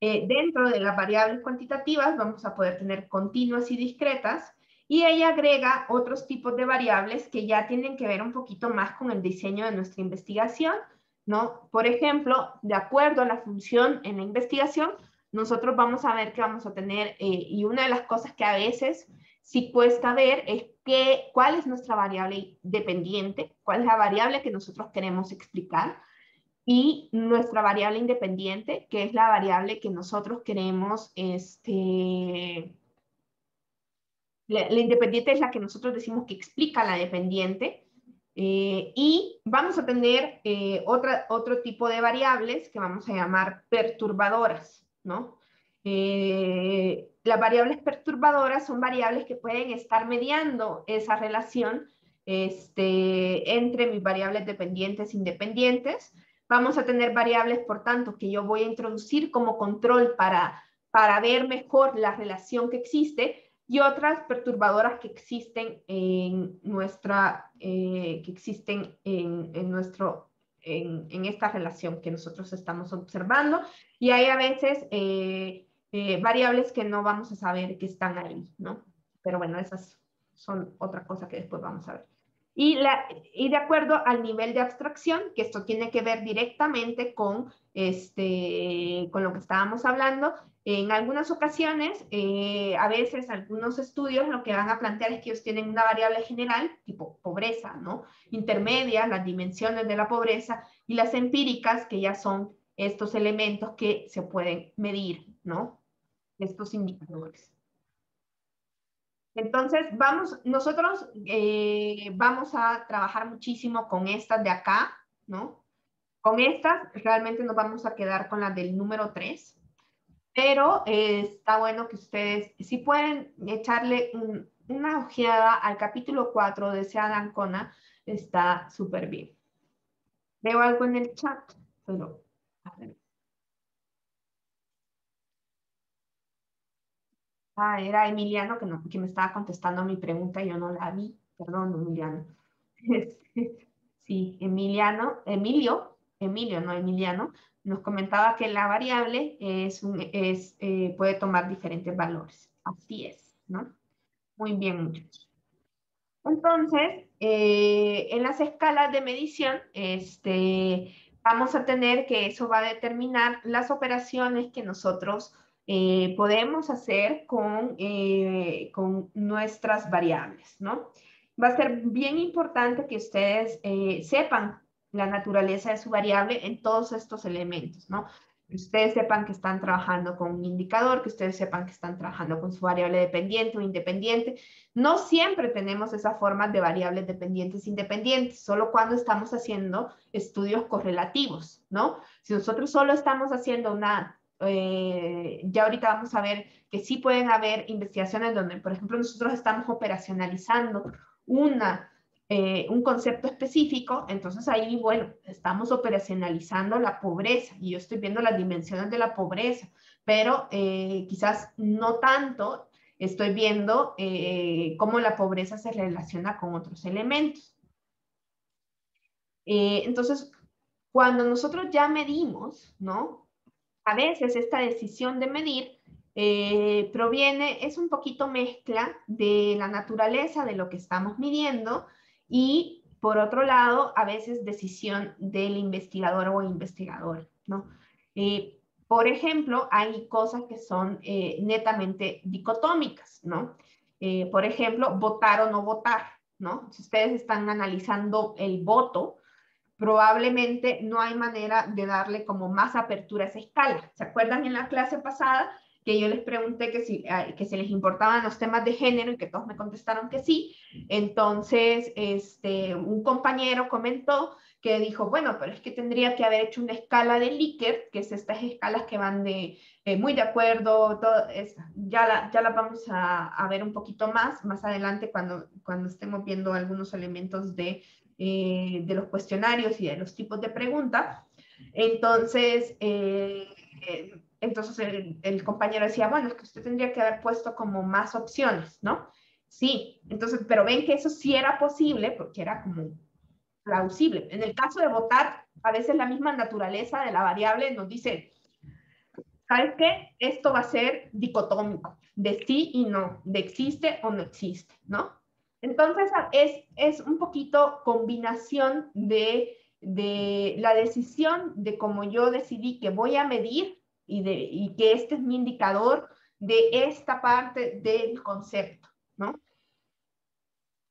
Dentro de las variables cuantitativas vamos a poder tener continuas y discretas, y ella agrega otros tipos de variables que ya tienen que ver un poquito más con el diseño de nuestra investigación, ¿no? Por ejemplo, de acuerdo a la función en la investigación, nosotros vamos a ver que vamos a tener, y una de las cosas que a veces sí cuesta ver es cuál es nuestra variable dependiente, cuál es la variable que nosotros queremos explicar, y nuestra variable independiente, que es la variable que nosotros queremos, la independiente es la que nosotros decimos que explica la dependiente, y vamos a tener otro tipo de variables que vamos a llamar perturbadoras, ¿no? Las variables perturbadoras son variables que pueden estar mediando esa relación entre mis variables dependientes e independientes. Vamos a tener variables, por tanto, que yo voy a introducir como control para ver mejor la relación que existe, y otras perturbadoras que existen en nuestra, en esta relación que nosotros estamos observando, y hay a veces variables que no vamos a saber que están ahí, ¿no? Pero bueno, esas son otra cosa que después vamos a ver. Y de acuerdo al nivel de abstracción, que esto tiene que ver directamente con lo que estábamos hablando, en algunas ocasiones, a veces algunos estudios lo que van a plantear es que ellos tienen una variable general, tipo pobreza, ¿no? Intermedia, las dimensiones de la pobreza, y las empíricas, que ya son estos elementos que se pueden medir, ¿no? Estos indicadores. Entonces, nosotros vamos a trabajar muchísimo con estas de acá, ¿no? Con estas realmente nos vamos a quedar con las del número 3, pero está bueno que ustedes, si pueden echarle una ojeada al capítulo 4 de Sean Ancona, está súper bien. Veo algo en el chat, pero a ver. Ah, era Emiliano que me estaba contestando a mi pregunta y yo no la vi. Perdón, Emiliano. Sí, Emilio, no Emiliano, nos comentaba que la variable puede tomar diferentes valores. Así es, ¿no? Muy bien, muchachos. Entonces, en las escalas de medición, vamos a tener que eso va a determinar las operaciones que nosotros podemos hacer con nuestras variables, ¿no? Va a ser bien importante que ustedes sepan la naturaleza de su variable en todos estos elementos, ¿no? Que ustedes sepan que están trabajando con un indicador, que ustedes sepan que están trabajando con su variable dependiente o independiente. No siempre tenemos esas formas de variables dependientes e independientes, solo cuando estamos haciendo estudios correlativos, ¿no? Si nosotros solo estamos haciendo ya ahorita vamos a ver que sí pueden haber investigaciones donde, por ejemplo, nosotros estamos operacionalizando un concepto específico, entonces ahí, bueno, estamos operacionalizando la pobreza y yo estoy viendo las dimensiones de la pobreza, pero quizás no tanto estoy viendo cómo la pobreza se relaciona con otros elementos. Entonces, cuando nosotros ya medimos, ¿no? A veces esta decisión de medir es un poquito mezcla de la naturaleza de lo que estamos midiendo y, por otro lado, a veces decisión del investigador o investigadora, ¿no? Por ejemplo, hay cosas que son netamente dicotómicas, ¿no? Por ejemplo, votar o no votar, ¿no? Si ustedes están analizando el voto, probablemente no hay manera de darle como más apertura a esa escala. ¿Se acuerdan en la clase pasada que yo les pregunté que si les importaban los temas de género y que todos me contestaron que sí? Entonces, un compañero comentó que dijo, bueno, pero es que tendría que haber hecho una escala de Likert, que es estas escalas que van de muy de acuerdo, ya la vamos a ver un poquito más adelante cuando estemos viendo algunos elementos de los cuestionarios y de los tipos de preguntas. Entonces, el compañero decía, bueno, es que usted tendría que haber puesto como más opciones, ¿no? Sí, entonces, pero ven que eso sí era posible porque era como plausible. En el caso de votar, a veces la misma naturaleza de la variable nos dice, ¿sabes qué? Esto va a ser dicotómico, de sí y no, de existe o no existe, ¿no? Entonces es un poquito combinación de la decisión de cómo yo decidí que voy a medir y que este es mi indicador de esta parte del concepto, ¿no?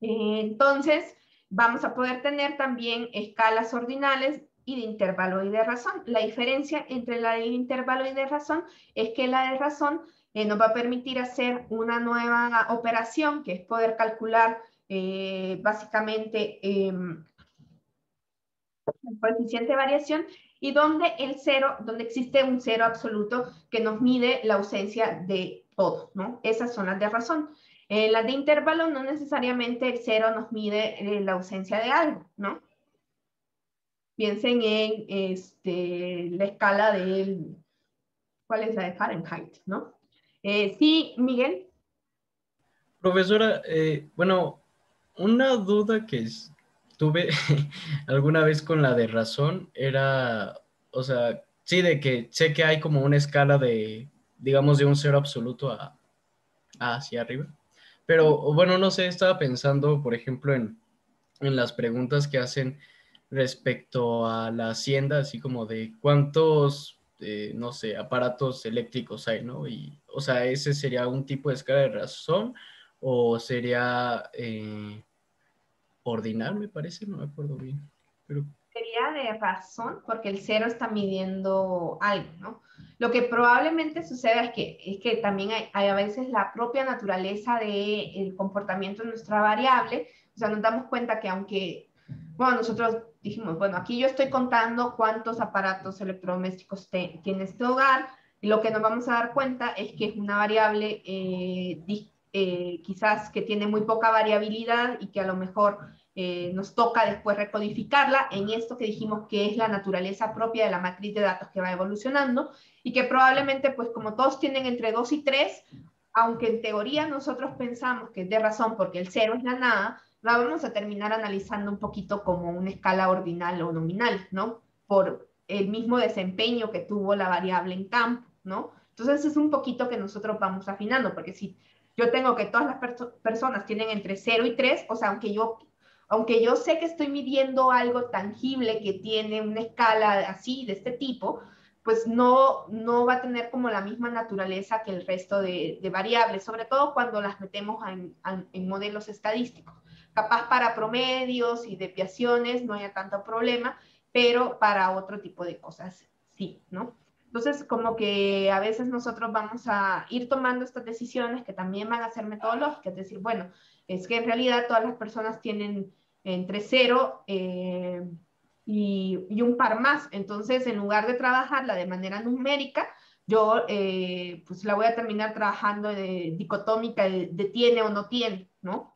Entonces, vamos a poder tener también escalas ordinales y de intervalo y de razón. La diferencia entre la del intervalo y de razón es que la de razón nos va a permitir hacer una nueva operación, que es poder calcular básicamente el coeficiente de variación, y donde existe un cero absoluto que nos mide la ausencia de todo, ¿no? Esas son las de razón. Las de intervalo no necesariamente el cero nos mide la ausencia de algo, ¿no? Piensen en la escala del, ¿cuál es la de Fahrenheit, no? Sí, Miguel. Profesora, bueno, una duda que tuve alguna vez con la de razón era, o sea, sí, de que sé que hay como una escala de, digamos, de un cero absoluto a hacia arriba, pero bueno, no sé, estaba pensando, por ejemplo, en las preguntas que hacen respecto a la hacienda, así como de cuántos, no sé, aparatos eléctricos hay, ¿no? Y, o sea, ese sería un tipo de escala de razón o sería ordinal, me parece, no me acuerdo bien. Pero Sería de razón, porque el cero está midiendo algo, ¿no? Lo que probablemente suceda es que también hay a veces la propia naturaleza del comportamiento de nuestra variable, o sea, nos damos cuenta que aunque, bueno, nosotros dijimos, bueno, aquí yo estoy contando cuántos aparatos electrodomésticos tiene este hogar, y lo que nos vamos a dar cuenta es que es una variable quizás que tiene muy poca variabilidad y que a lo mejor nos toca después recodificarla en esto que dijimos que es la naturaleza propia de la matriz de datos que va evolucionando y que probablemente, pues como todos tienen entre 2 y 3, aunque en teoría nosotros pensamos que es de razón porque el cero es la nada, la vamos a terminar analizando un poquito como una escala ordinal o nominal, ¿no? Por el mismo desempeño que tuvo la variable en campo, ¿no? Entonces es un poquito que nosotros vamos afinando, porque si yo tengo que todas las personas tienen entre 0 y 3, o sea, aunque yo sé que estoy midiendo algo tangible que tiene una escala así, de este tipo, pues no va a tener como la misma naturaleza que el resto de variables, sobre todo cuando las metemos en modelos estadísticos. Capaz para promedios y desviaciones no haya tanto problema, pero para otro tipo de cosas sí, ¿no? Entonces, como que a veces nosotros vamos a ir tomando estas decisiones que también van a ser metodológicas, es decir, bueno, es que en realidad todas las personas tienen entre 0 y un par más. Entonces, en lugar de trabajarla de manera numérica, yo pues la voy a terminar trabajando de dicotómica de tiene o no tiene, ¿no?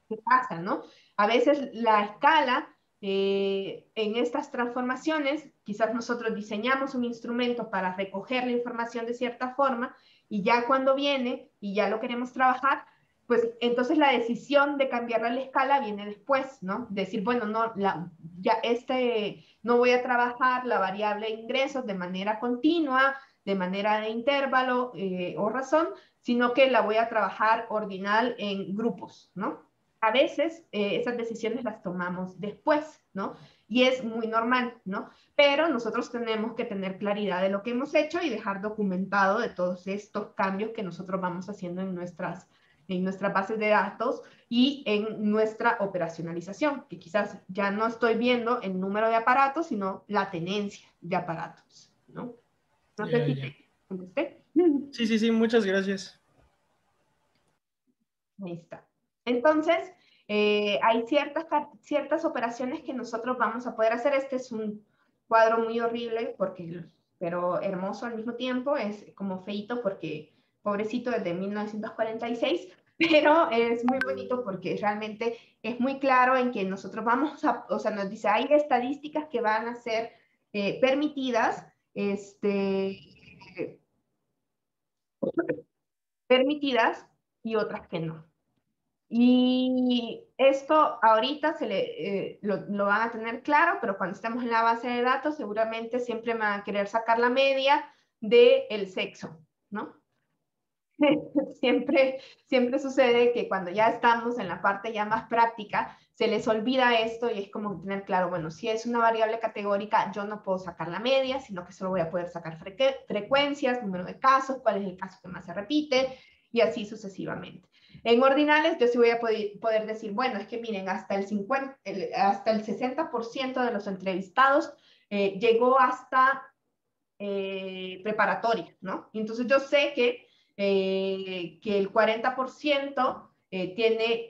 ¿Qué pasa, no? A veces la escala en estas transformaciones, quizás nosotros diseñamos un instrumento para recoger la información de cierta forma y ya cuando viene y ya lo queremos trabajar, pues entonces la decisión de cambiar la escala viene después, ¿no? Decir, bueno, no, ya no voy a trabajar la variable ingresos de manera continua, de manera de intervalo o razón, sino que la voy a trabajar ordinal en grupos, ¿no? A veces esas decisiones las tomamos después, ¿no? Y es muy normal, ¿no? Pero nosotros tenemos que tener claridad de lo que hemos hecho y dejar documentado de todos estos cambios que nosotros vamos haciendo en nuestras bases de datos y en nuestra operacionalización, que quizás ya no estoy viendo el número de aparatos, sino la tenencia de aparatos, ¿no? No sé ya, si ya. te contesté. Sí, sí, sí, muchas gracias. Ahí está. Entonces, hay ciertas operaciones que nosotros vamos a poder hacer. Este es un cuadro muy horrible, pero hermoso al mismo tiempo. Es como feito porque, pobrecito, desde 1946, pero es muy bonito porque realmente es muy claro en que nosotros o sea, nos dice, hay estadísticas que van a ser permitidas, permitidas y otras que no. Y esto ahorita lo van a tener claro, pero cuando estemos en la base de datos seguramente siempre me van a querer sacar la media del sexo, ¿no? Siempre sucede que cuando ya estamos en la parte ya más práctica, se les olvida esto y es como tener claro, bueno, si es una variable categórica, yo no puedo sacar la media, sino que solo voy a poder sacar frecuencias, número de casos, cuál es el caso que más se repite, y así sucesivamente. En ordinales, yo sí voy a poder decir, bueno, es que miren, hasta el 60% de los entrevistados llegó hasta preparatoria, ¿no? Y entonces yo sé que el 40% tiene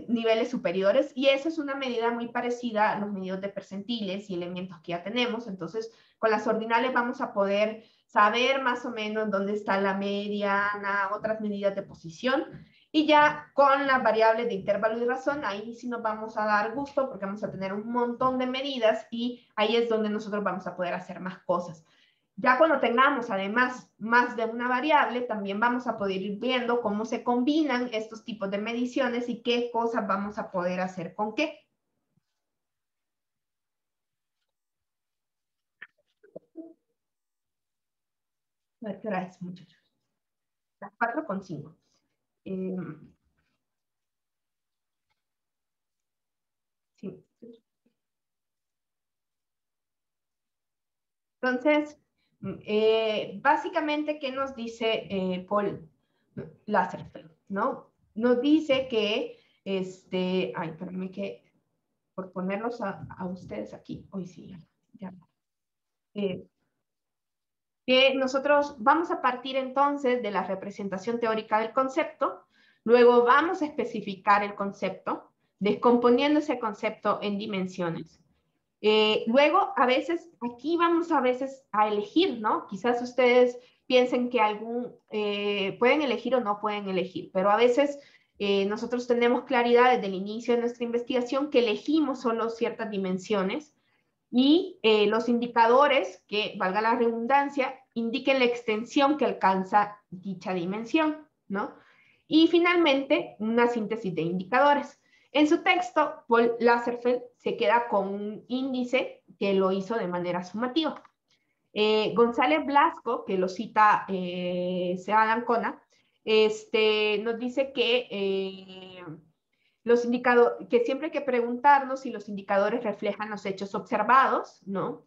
niveles superiores y esa es una medida muy parecida a los medios de percentiles y elementos que ya tenemos. Entonces, con las ordinales vamos a poder saber más o menos dónde está la mediana, otras medidas de posición. Y ya con las variables de intervalo y razón, ahí sí nos vamos a dar gusto porque vamos a tener un montón de medidas y ahí es donde nosotros vamos a poder hacer más cosas. Ya cuando tengamos además más de una variable, también vamos a poder ir viendo cómo se combinan estos tipos de mediciones y qué cosas vamos a poder hacer con qué. ¿Qué hora es, muchachos? Las 4:05. Sí. Entonces, básicamente, ¿qué nos dice Paul Lazarsfeld, ¿no? Nos dice que, ay, espérame que, por ponerlos a ustedes aquí, hoy sí, ya. Que nosotros vamos a partir entonces de la representación teórica del concepto, luego vamos a especificar el concepto, descomponiendo ese concepto en dimensiones. Luego, a veces, aquí vamos a veces a elegir, ¿no? Quizás ustedes piensen que pueden elegir o no pueden elegir, pero a veces nosotros tenemos claridad desde el inicio de nuestra investigación que elegimos solo ciertas dimensiones y los indicadores, que valga la redundancia, indiquen la extensión que alcanza dicha dimensión, ¿no? Y finalmente, una síntesis de indicadores. En su texto, Paul Lazarsfeld se queda con un índice que lo hizo de manera sumativa. González Blasco, que lo cita Seba Ancona, nos dice que los indicadores, que siempre hay que preguntarnos si los indicadores reflejan los hechos observados, ¿no?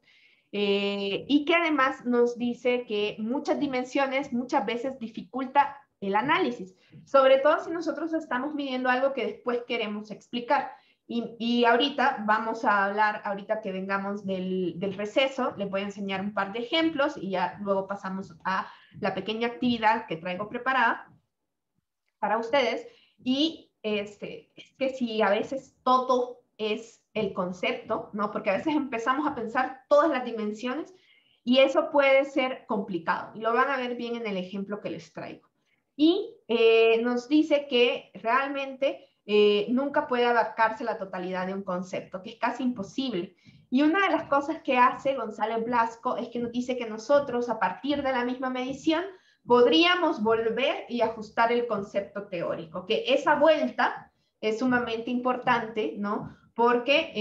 Y que además nos dice que muchas dimensiones muchas veces dificulta el análisis, sobre todo si nosotros estamos midiendo algo que después queremos explicar. Y ahorita vamos a hablar, ahorita que vengamos del receso, les voy a enseñar un par de ejemplos y ya luego pasamos a la pequeña actividad que traigo preparada para ustedes. Y es que si a veces todo es el concepto, ¿no? Porque a veces empezamos a pensar todas las dimensiones y eso puede ser complicado. Y lo van a ver bien en el ejemplo que les traigo. Y nos dice que realmente nunca puede abarcarse la totalidad de un concepto, que es casi imposible. Y una de las cosas que hace González Blasco es que nos dice que nosotros, a partir de la misma medición, podríamos volver y ajustar el concepto teórico, que esa vuelta es sumamente importante, ¿no? Porque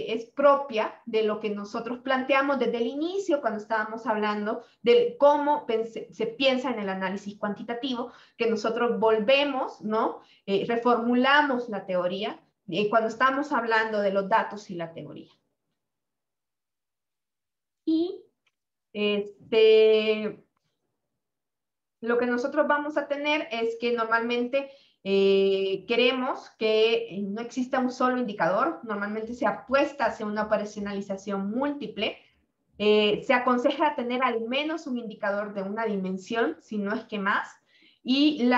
es propia de lo que nosotros planteamos desde el inicio cuando estábamos hablando de cómo se piensa en el análisis cuantitativo, que nosotros volvemos, ¿no? Reformulamos la teoría cuando estamos hablando de los datos y la teoría. Y lo que nosotros vamos a tener es que normalmente queremos que no exista un solo indicador, normalmente se apuesta hacia una operacionalización múltiple, se aconseja tener al menos un indicador de una dimensión, si no es que más, y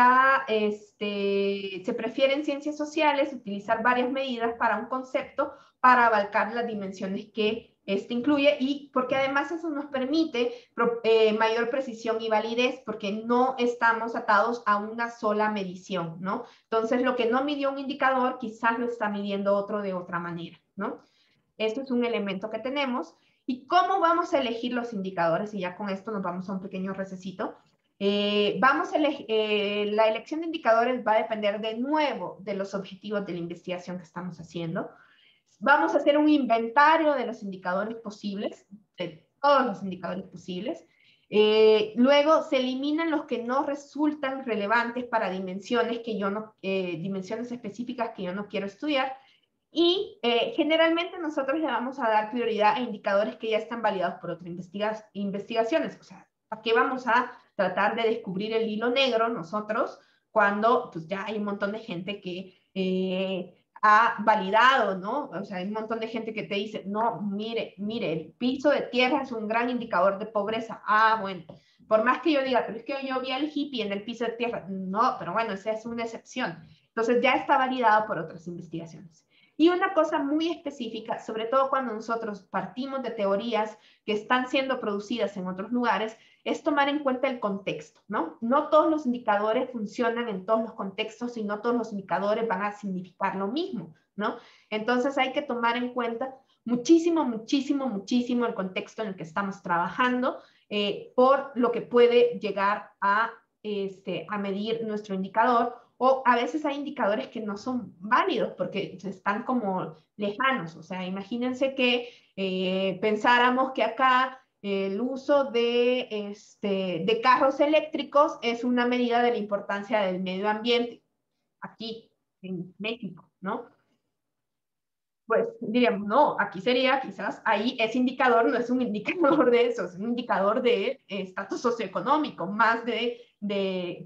se prefiere en ciencias sociales utilizar varias medidas para un concepto para abarcar las dimensiones que incluye, y porque además eso nos permite mayor precisión y validez, porque no estamos atados a una sola medición, ¿no? Entonces, lo que no midió un indicador, quizás lo está midiendo otro de otra manera, ¿no? Esto es un elemento que tenemos. ¿Y cómo vamos a elegir los indicadores? Y ya con esto nos vamos a un pequeño recesito. La elección de indicadores va a depender de nuevo de los objetivos de la investigación que estamos haciendo. Vamos a hacer un inventario de los indicadores posibles, de todos los indicadores posibles. Luego se eliminan los que no resultan relevantes para dimensiones dimensiones específicas que yo no quiero estudiar. Y generalmente nosotros le vamos a dar prioridad a indicadores que ya están validados por otras investigaciones. O sea, ¿para qué vamos a tratar de descubrir el hilo negro nosotros cuando pues, ya hay un montón de gente que ha validado, ¿no? O sea, hay un montón de gente que te dice, no, mire, el piso de tierra es un gran indicador de pobreza. Ah, bueno, por más que yo diga, pero es que yo vi al hippie en el piso de tierra. No, pero bueno, esa es una excepción. Entonces ya está validado por otras investigaciones. Y una cosa muy específica, sobre todo cuando nosotros partimos de teorías que están siendo producidas en otros lugares, es tomar en cuenta el contexto, ¿no? No todos los indicadores funcionan en todos los contextos y no todos los indicadores van a significar lo mismo, ¿no? Entonces hay que tomar en cuenta muchísimo el contexto en el que estamos trabajando por lo que puede llegar a medir nuestro indicador. O a veces hay indicadores que no son válidos porque están como lejanos. O sea, imagínense que pensáramos que acá el uso de carros eléctricos es una medida de la importancia del medio ambiente, aquí en México, ¿no? Pues diríamos, no, aquí sería quizás, ahí ese indicador no es un indicador de eso, es un indicador de estatus socioeconómico, más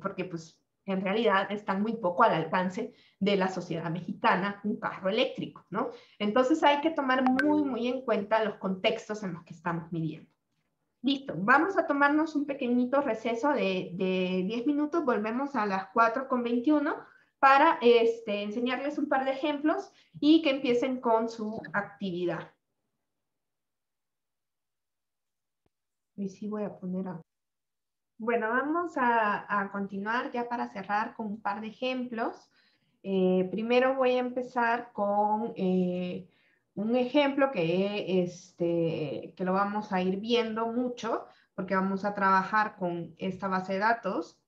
porque pues en realidad están muy poco al alcance de la sociedad mexicana un carro eléctrico, ¿no? Entonces hay que tomar muy en cuenta los contextos en los que estamos midiendo. Listo, vamos a tomarnos un pequeñito receso de 10 minutos, volvemos a las 4:21 para enseñarles un par de ejemplos y que empiecen con su actividad. Y sí voy a poner a... Bueno, vamos a continuar ya para cerrar con un par de ejemplos. Primero voy a empezar con un ejemplo que lo vamos a ir viendo mucho, porque vamos a trabajar con esta base de datos.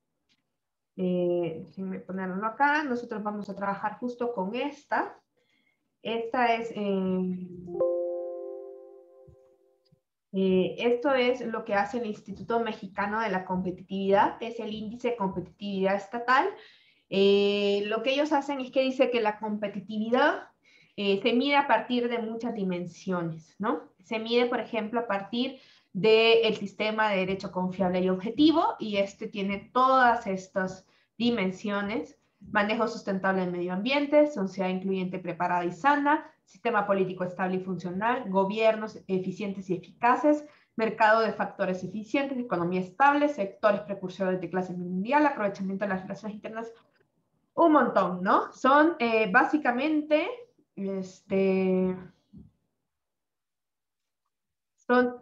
Déjenme ponerlo acá. Nosotros vamos a trabajar justo con esta. Esta es... esto es lo que hace el Instituto Mexicano de la Competitividad, es el índice de competitividad estatal. Lo que ellos hacen es que dice que la competitividad se mide a partir de muchas dimensiones, ¿no? Se mide, por ejemplo, a partir del sistema de derecho confiable y objetivo, y este tiene todas estas dimensiones: manejo sustentable del medio ambiente, sociedad incluyente, preparada y sana, sistema político estable y funcional, gobiernos eficientes y eficaces, mercado de factores eficientes, economía estable, sectores precursores de clase mundial, aprovechamiento de las relaciones internacionales, un montón, ¿no? Son básicamente, son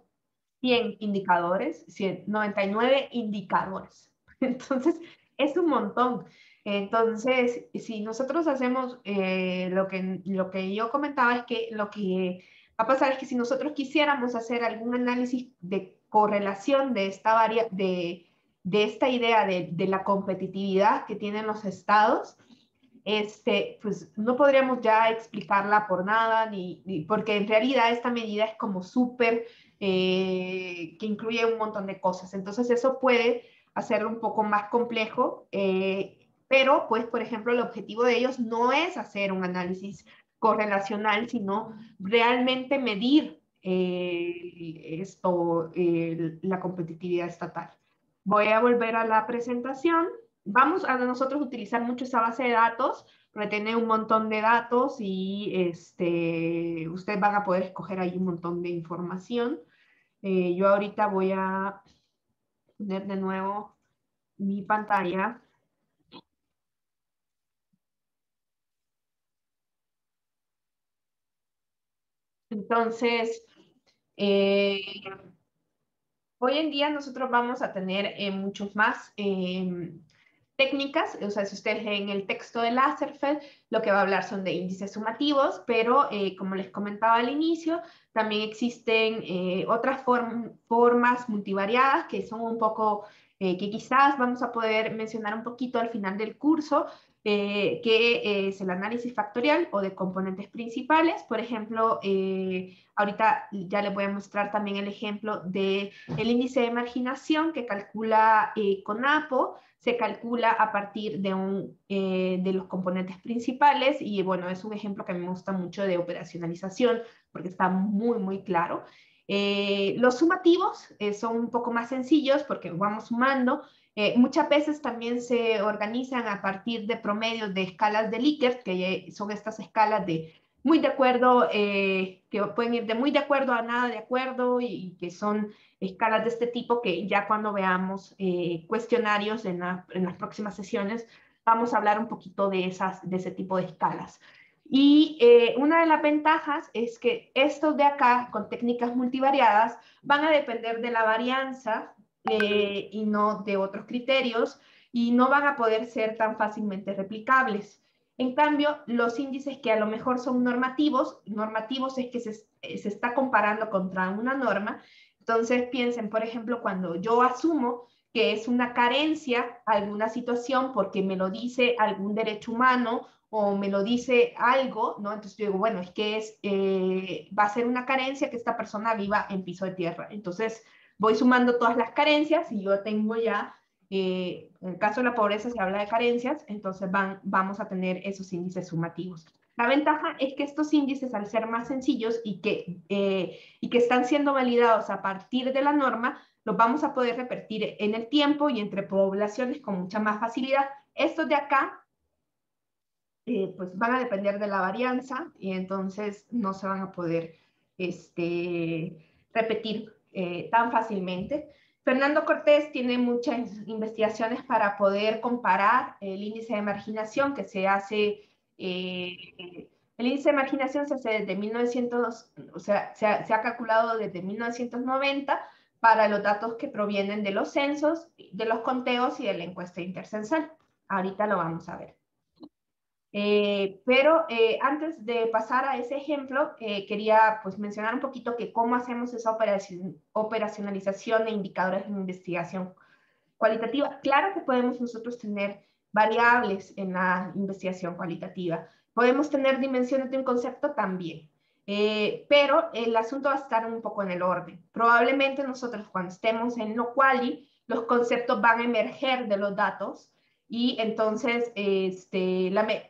100 indicadores, 99 indicadores. Entonces, es un montón. Entonces, si nosotros hacemos lo que yo comentaba, es que lo que va a pasar es que si nosotros quisiéramos hacer algún análisis de correlación de esta idea de la competitividad que tienen los estados, pues no podríamos ya explicarla por nada, porque en realidad esta medida es como súper, que incluye un montón de cosas. Entonces eso puede hacerlo un poco más complejo, pero pues, por ejemplo, el objetivo de ellos no es hacer un análisis correlacional, sino realmente medir la competitividad estatal. Voy a volver a la presentación. Vamos a nosotros utilizar mucho esa base de datos, retener un montón de datos y ustedes van a poder escoger ahí un montón de información. Yo ahorita voy a poner de nuevo mi pantalla. Entonces, hoy en día nosotros vamos a tener muchos más técnicas. O sea, si ustedes leen el texto de Lazarsfeld, lo que va a hablar son de índices sumativos, pero como les comentaba al inicio, también existen otras formas multivariadas que son un poco que quizás vamos a poder mencionar un poquito al final del curso, que es el análisis factorial o de componentes principales. Por ejemplo, ahorita ya les voy a mostrar también el ejemplo del índice de marginación que calcula CONAPO. Se calcula a partir de los componentes principales y bueno, es un ejemplo que a mí me gusta mucho de operacionalización porque está muy, muy claro. Los sumativos son un poco más sencillos porque vamos sumando. Muchas veces también se organizan a partir de promedios de escalas de Likert, que son estas escalas de muy de acuerdo, que pueden ir de muy de acuerdo a nada de acuerdo y que son escalas de este tipo que ya cuando veamos cuestionarios en las próximas sesiones vamos a hablar un poquito de ese tipo de escalas. Y una de las ventajas es que estos de acá, con técnicas multivariadas, van a depender de la varianza y no de otros criterios, y no van a poder ser tan fácilmente replicables. En cambio, los índices que a lo mejor son normativos es que se está comparando contra una norma. Entonces piensen, por ejemplo, cuando yo asumo que es una carencia alguna situación porque me lo dice algún derecho humano o me lo dice algo, ¿no? Entonces yo digo, bueno, es que va a ser una carencia que esta persona viva en piso de tierra. Entonces voy sumando todas las carencias y yo tengo ya, en el caso de la pobreza se habla de carencias, entonces vamos a tener esos índices sumativos. La ventaja es que estos índices, al ser más sencillos y que están siendo validados a partir de la norma, los vamos a poder repetir en el tiempo y entre poblaciones con mucha más facilidad. Estos de acá pues van a depender de la varianza y entonces no se van a poder repetir tan fácilmente. Fernando Cortés tiene muchas investigaciones para poder comparar el índice de marginación que se hace, el índice de marginación se hace desde 1900, o sea, se ha calculado desde 1990 para los datos que provienen de los censos, de los conteos y de la encuesta intercensal. Ahorita lo vamos a ver. Pero antes de pasar a ese ejemplo, quería pues mencionar un poquito que cómo hacemos esa operacionalización de indicadores de investigación cualitativa. Claro que podemos nosotros tener variables en la investigación cualitativa. Podemos tener dimensiones de un concepto también. Pero el asunto va a estar un poco en el orden. Probablemente nosotros cuando estemos en lo quali, los conceptos van a emerger de los datos y entonces,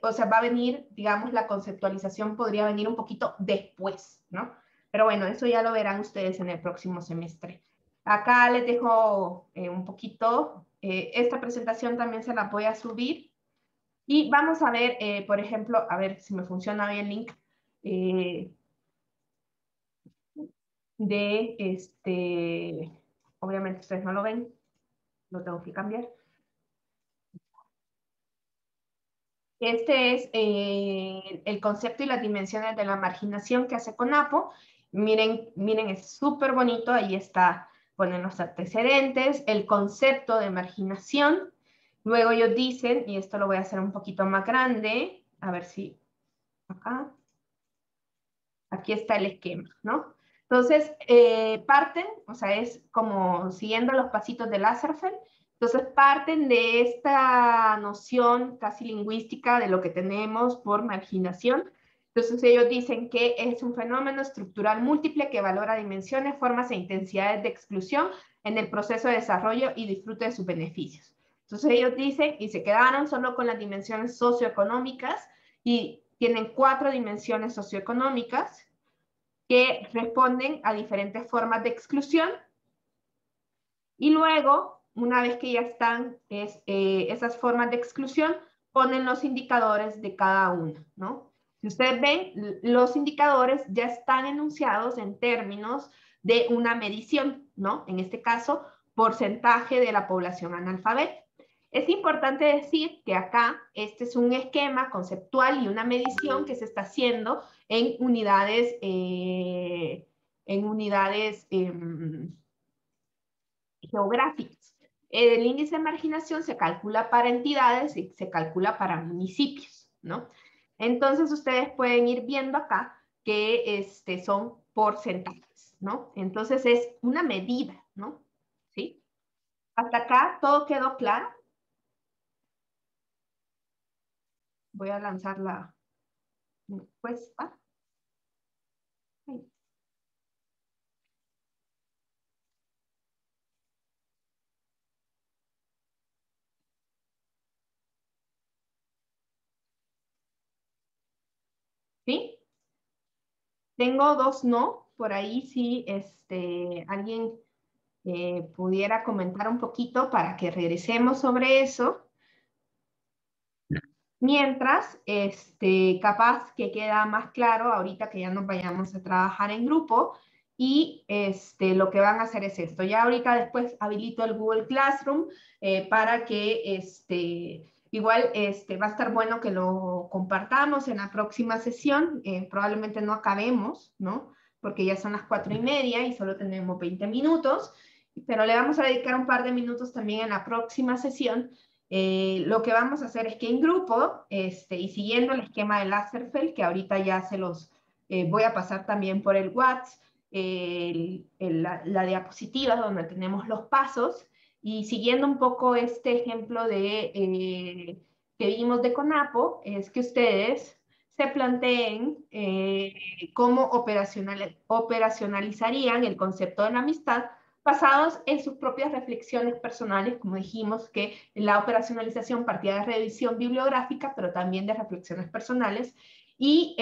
o sea, va a venir, digamos, la conceptualización podría venir un poquito después, ¿no? Pero bueno, eso ya lo verán ustedes en el próximo semestre. Acá les dejo un poquito, esta presentación también se la voy a subir. Y vamos a ver, por ejemplo, a ver si me funciona bien el link, obviamente ustedes no lo ven, lo tengo que cambiar. Este es el concepto y las dimensiones de la marginación que hace CONAPO. Miren, es súper bonito, ahí está, ponen los antecedentes, el concepto de marginación. Luego ellos dicen, y esto lo voy a hacer un poquito más grande, a ver si acá. Aquí está el esquema, ¿no? Entonces, parten, o sea, es como siguiendo los pasitos de Lazarsfeld. Entonces, parten de esta noción casi lingüística de lo que tenemos por marginación. Entonces, ellos dicen que es un fenómeno estructural múltiple que valora dimensiones, formas e intensidades de exclusión en el proceso de desarrollo y disfrute de sus beneficios. Entonces, ellos dicen, y se quedaron solo con las dimensiones socioeconómicas, y tienen 4 dimensiones socioeconómicas que responden a diferentes formas de exclusión. Y luego, una vez que ya están esas formas de exclusión, ponen los indicadores de cada una, ¿no? Si ustedes ven, los indicadores ya están enunciados en términos de una medición, ¿no? En este caso, porcentaje de la población analfabeta. Es importante decir que acá este es un esquema conceptual y una medición que se está haciendo en unidades, geográficas. El índice de marginación se calcula para entidades y se calcula para municipios, ¿no? Entonces ustedes pueden ir viendo acá que son porcentajes, ¿no? Entonces es una medida, ¿no? ¿Sí? ¿Hasta acá todo quedó claro? Voy a lanzar la encuesta. Ay. ¿Sí? Tengo 2 no, por ahí si alguien pudiera comentar un poquito para que regresemos sobre eso. Mientras, capaz que queda más claro ahorita que ya nos vayamos a trabajar en grupo y lo que van a hacer es esto. Ya ahorita después habilito el Google Classroom para que igual va a estar bueno que lo compartamos en la próxima sesión. Probablemente no acabemos, ¿no? Porque ya son las 4:30 y solo tenemos 20 minutos, pero le vamos a dedicar un par de minutos también en la próxima sesión. Lo que vamos a hacer es que en grupo, y siguiendo el esquema de Laserfeld, que ahorita ya se los voy a pasar también por el WhatsApp, la diapositiva donde tenemos los pasos, y siguiendo un poco este ejemplo que vimos de CONAPO, es que ustedes se planteen cómo operacionalizarían el concepto de la amistad basados en sus propias reflexiones personales, como dijimos que la operacionalización partía de revisión bibliográfica, pero también de reflexiones personales, y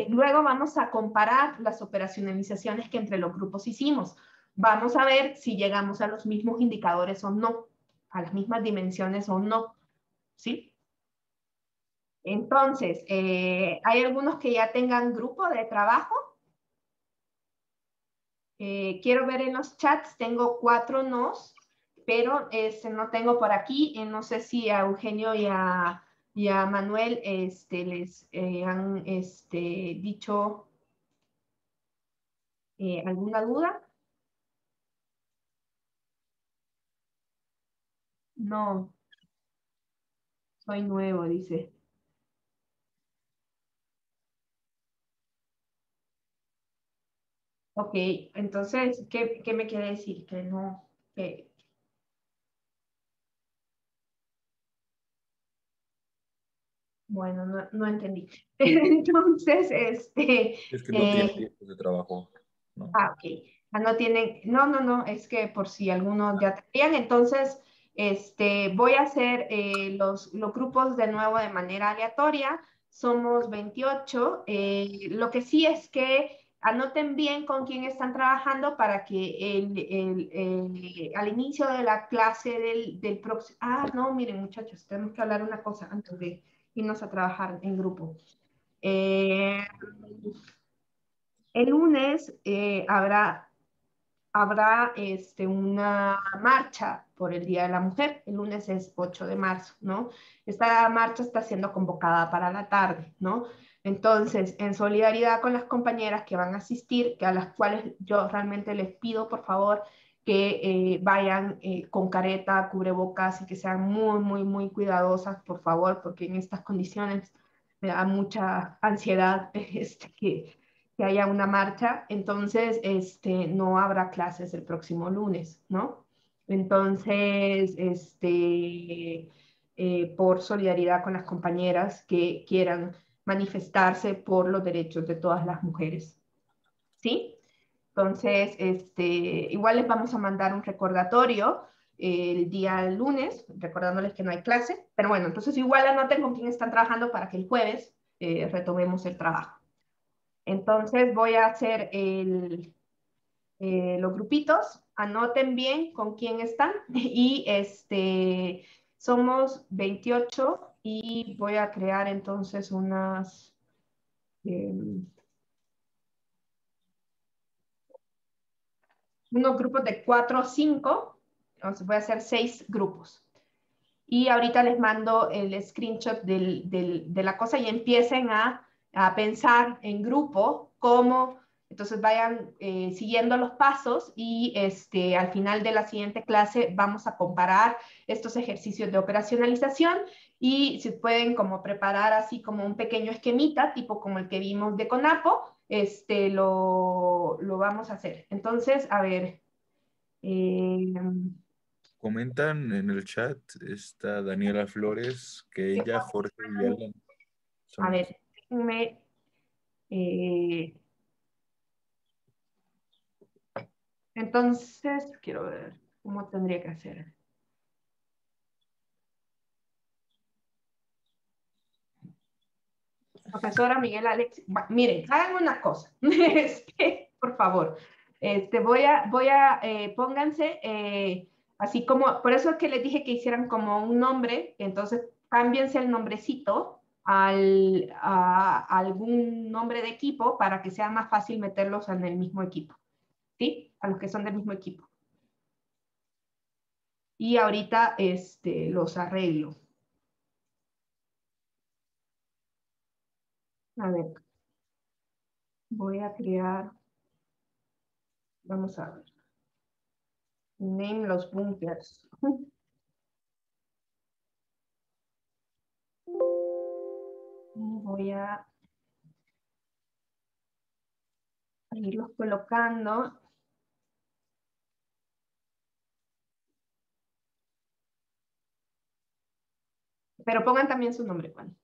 luego vamos a comparar las operacionalizaciones que entre los grupos hicimos. Vamos a ver si llegamos a los mismos indicadores o no, a las mismas dimensiones o no, ¿sí? Entonces, hay algunos que ya tengan grupo de trabajo. Quiero ver en los chats, tengo 4 nos, pero no tengo por aquí, no sé si a Eugenio y a Manuel les han dicho alguna duda. No, soy nuevo, dice. Ok, entonces, ¿qué me quiere decir? Que no, que, bueno, no entendí. Entonces, Es que no tiene tiempo de trabajo, ¿no? Ok. No tienen, no, es que por si algunos ya tenían, entonces, voy a hacer los grupos de nuevo de manera aleatoria. Somos 28. Lo que sí es que anoten bien con quién están trabajando para que al inicio de la clase del próximo... No, miren, muchachos, tenemos que hablar una cosa antes de irnos a trabajar en grupo. El lunes habrá una marcha por el Día de la Mujer. El lunes es 8 de marzo, ¿no? Esta marcha está siendo convocada para la tarde, ¿no? Entonces, en solidaridad con las compañeras que van a asistir, que a las cuales yo realmente les pido, por favor, que vayan con careta, cubrebocas y que sean muy, muy, muy cuidadosas, por favor, porque en estas condiciones me da mucha ansiedad que haya una marcha, entonces no habrá clases el próximo lunes, ¿no? Entonces, por solidaridad con las compañeras que quieran manifestarse por los derechos de todas las mujeres, ¿sí? Entonces, igual les vamos a mandar un recordatorio el día lunes, recordándoles que no hay clase, pero bueno, entonces igual anoten con quién están trabajando para que el jueves retomemos el trabajo. Entonces voy a hacer los grupitos, anoten bien con quién están y somos 28 y voy a crear entonces unos grupos de 4 o 5, entonces voy a hacer 6 grupos. Y ahorita les mando el screenshot de la cosa y empiecen a pensar en grupo cómo, entonces vayan siguiendo los pasos y al final de la siguiente clase vamos a comparar estos ejercicios de operacionalización y si pueden como preparar así como un pequeño esquemita, tipo como el que vimos de CONAPO, lo vamos a hacer. Entonces, a ver, comentan en el chat, está Daniela Flores, que ella, Jorge y Alan A son... ver, déjenme, entonces, quiero ver cómo tendría que hacer. Profesora Miguel Alex, miren, hagan una cosa, por favor, pónganse, así como, por eso es que les dije que hicieran como un nombre, entonces cámbiense el nombrecito a algún nombre de equipo para que sea más fácil meterlos en el mismo equipo, ¿sí? A los que son del mismo equipo. Y ahorita los arreglo. A ver, voy a crear, vamos a ver, name los bunkers. Voy a irlos colocando. Pero pongan también su nombre, Juan.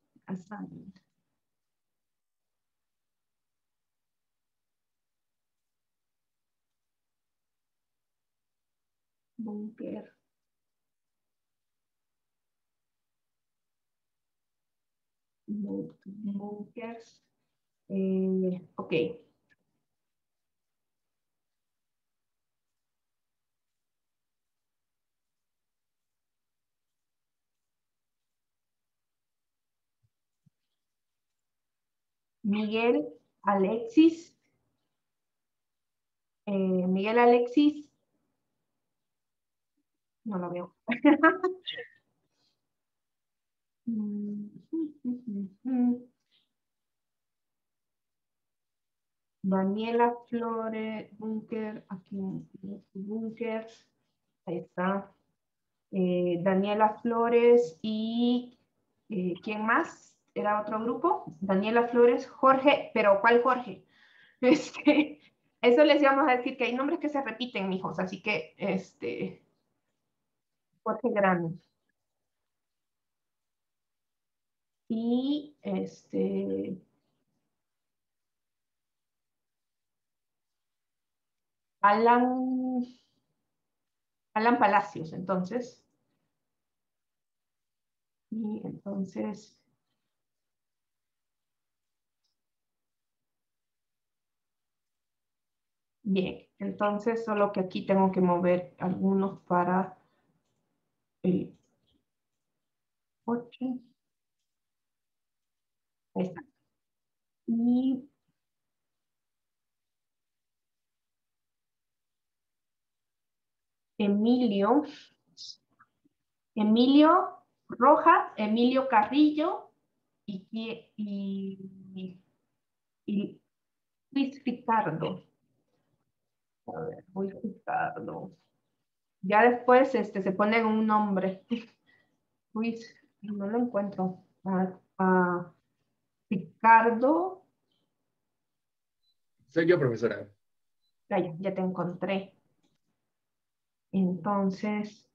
Bunker. Bunkers. Ok. Miguel Alexis. Miguel Alexis. No lo veo. Daniela Flores, Bunker, aquí, Bunkers, ahí está. Daniela Flores y ¿quién más? ¿Era otro grupo? Daniela Flores, Jorge, pero ¿cuál Jorge? Este, eso les íbamos a decir que hay nombres que se repiten, mijos, así que Jorge Grande. Y Alan, Alan Palacios, entonces. Y entonces, bien, entonces solo que aquí tengo que mover algunos para el 8. Ahí está. Y Emilio, Emilio Rojas, Emilio Carrillo y Luis Ricardo. A ver, Luis Ricardo. Ya después se ponen un nombre. Luis, no lo encuentro. Ricardo. Soy yo, profesora. Ya te encontré. Entonces,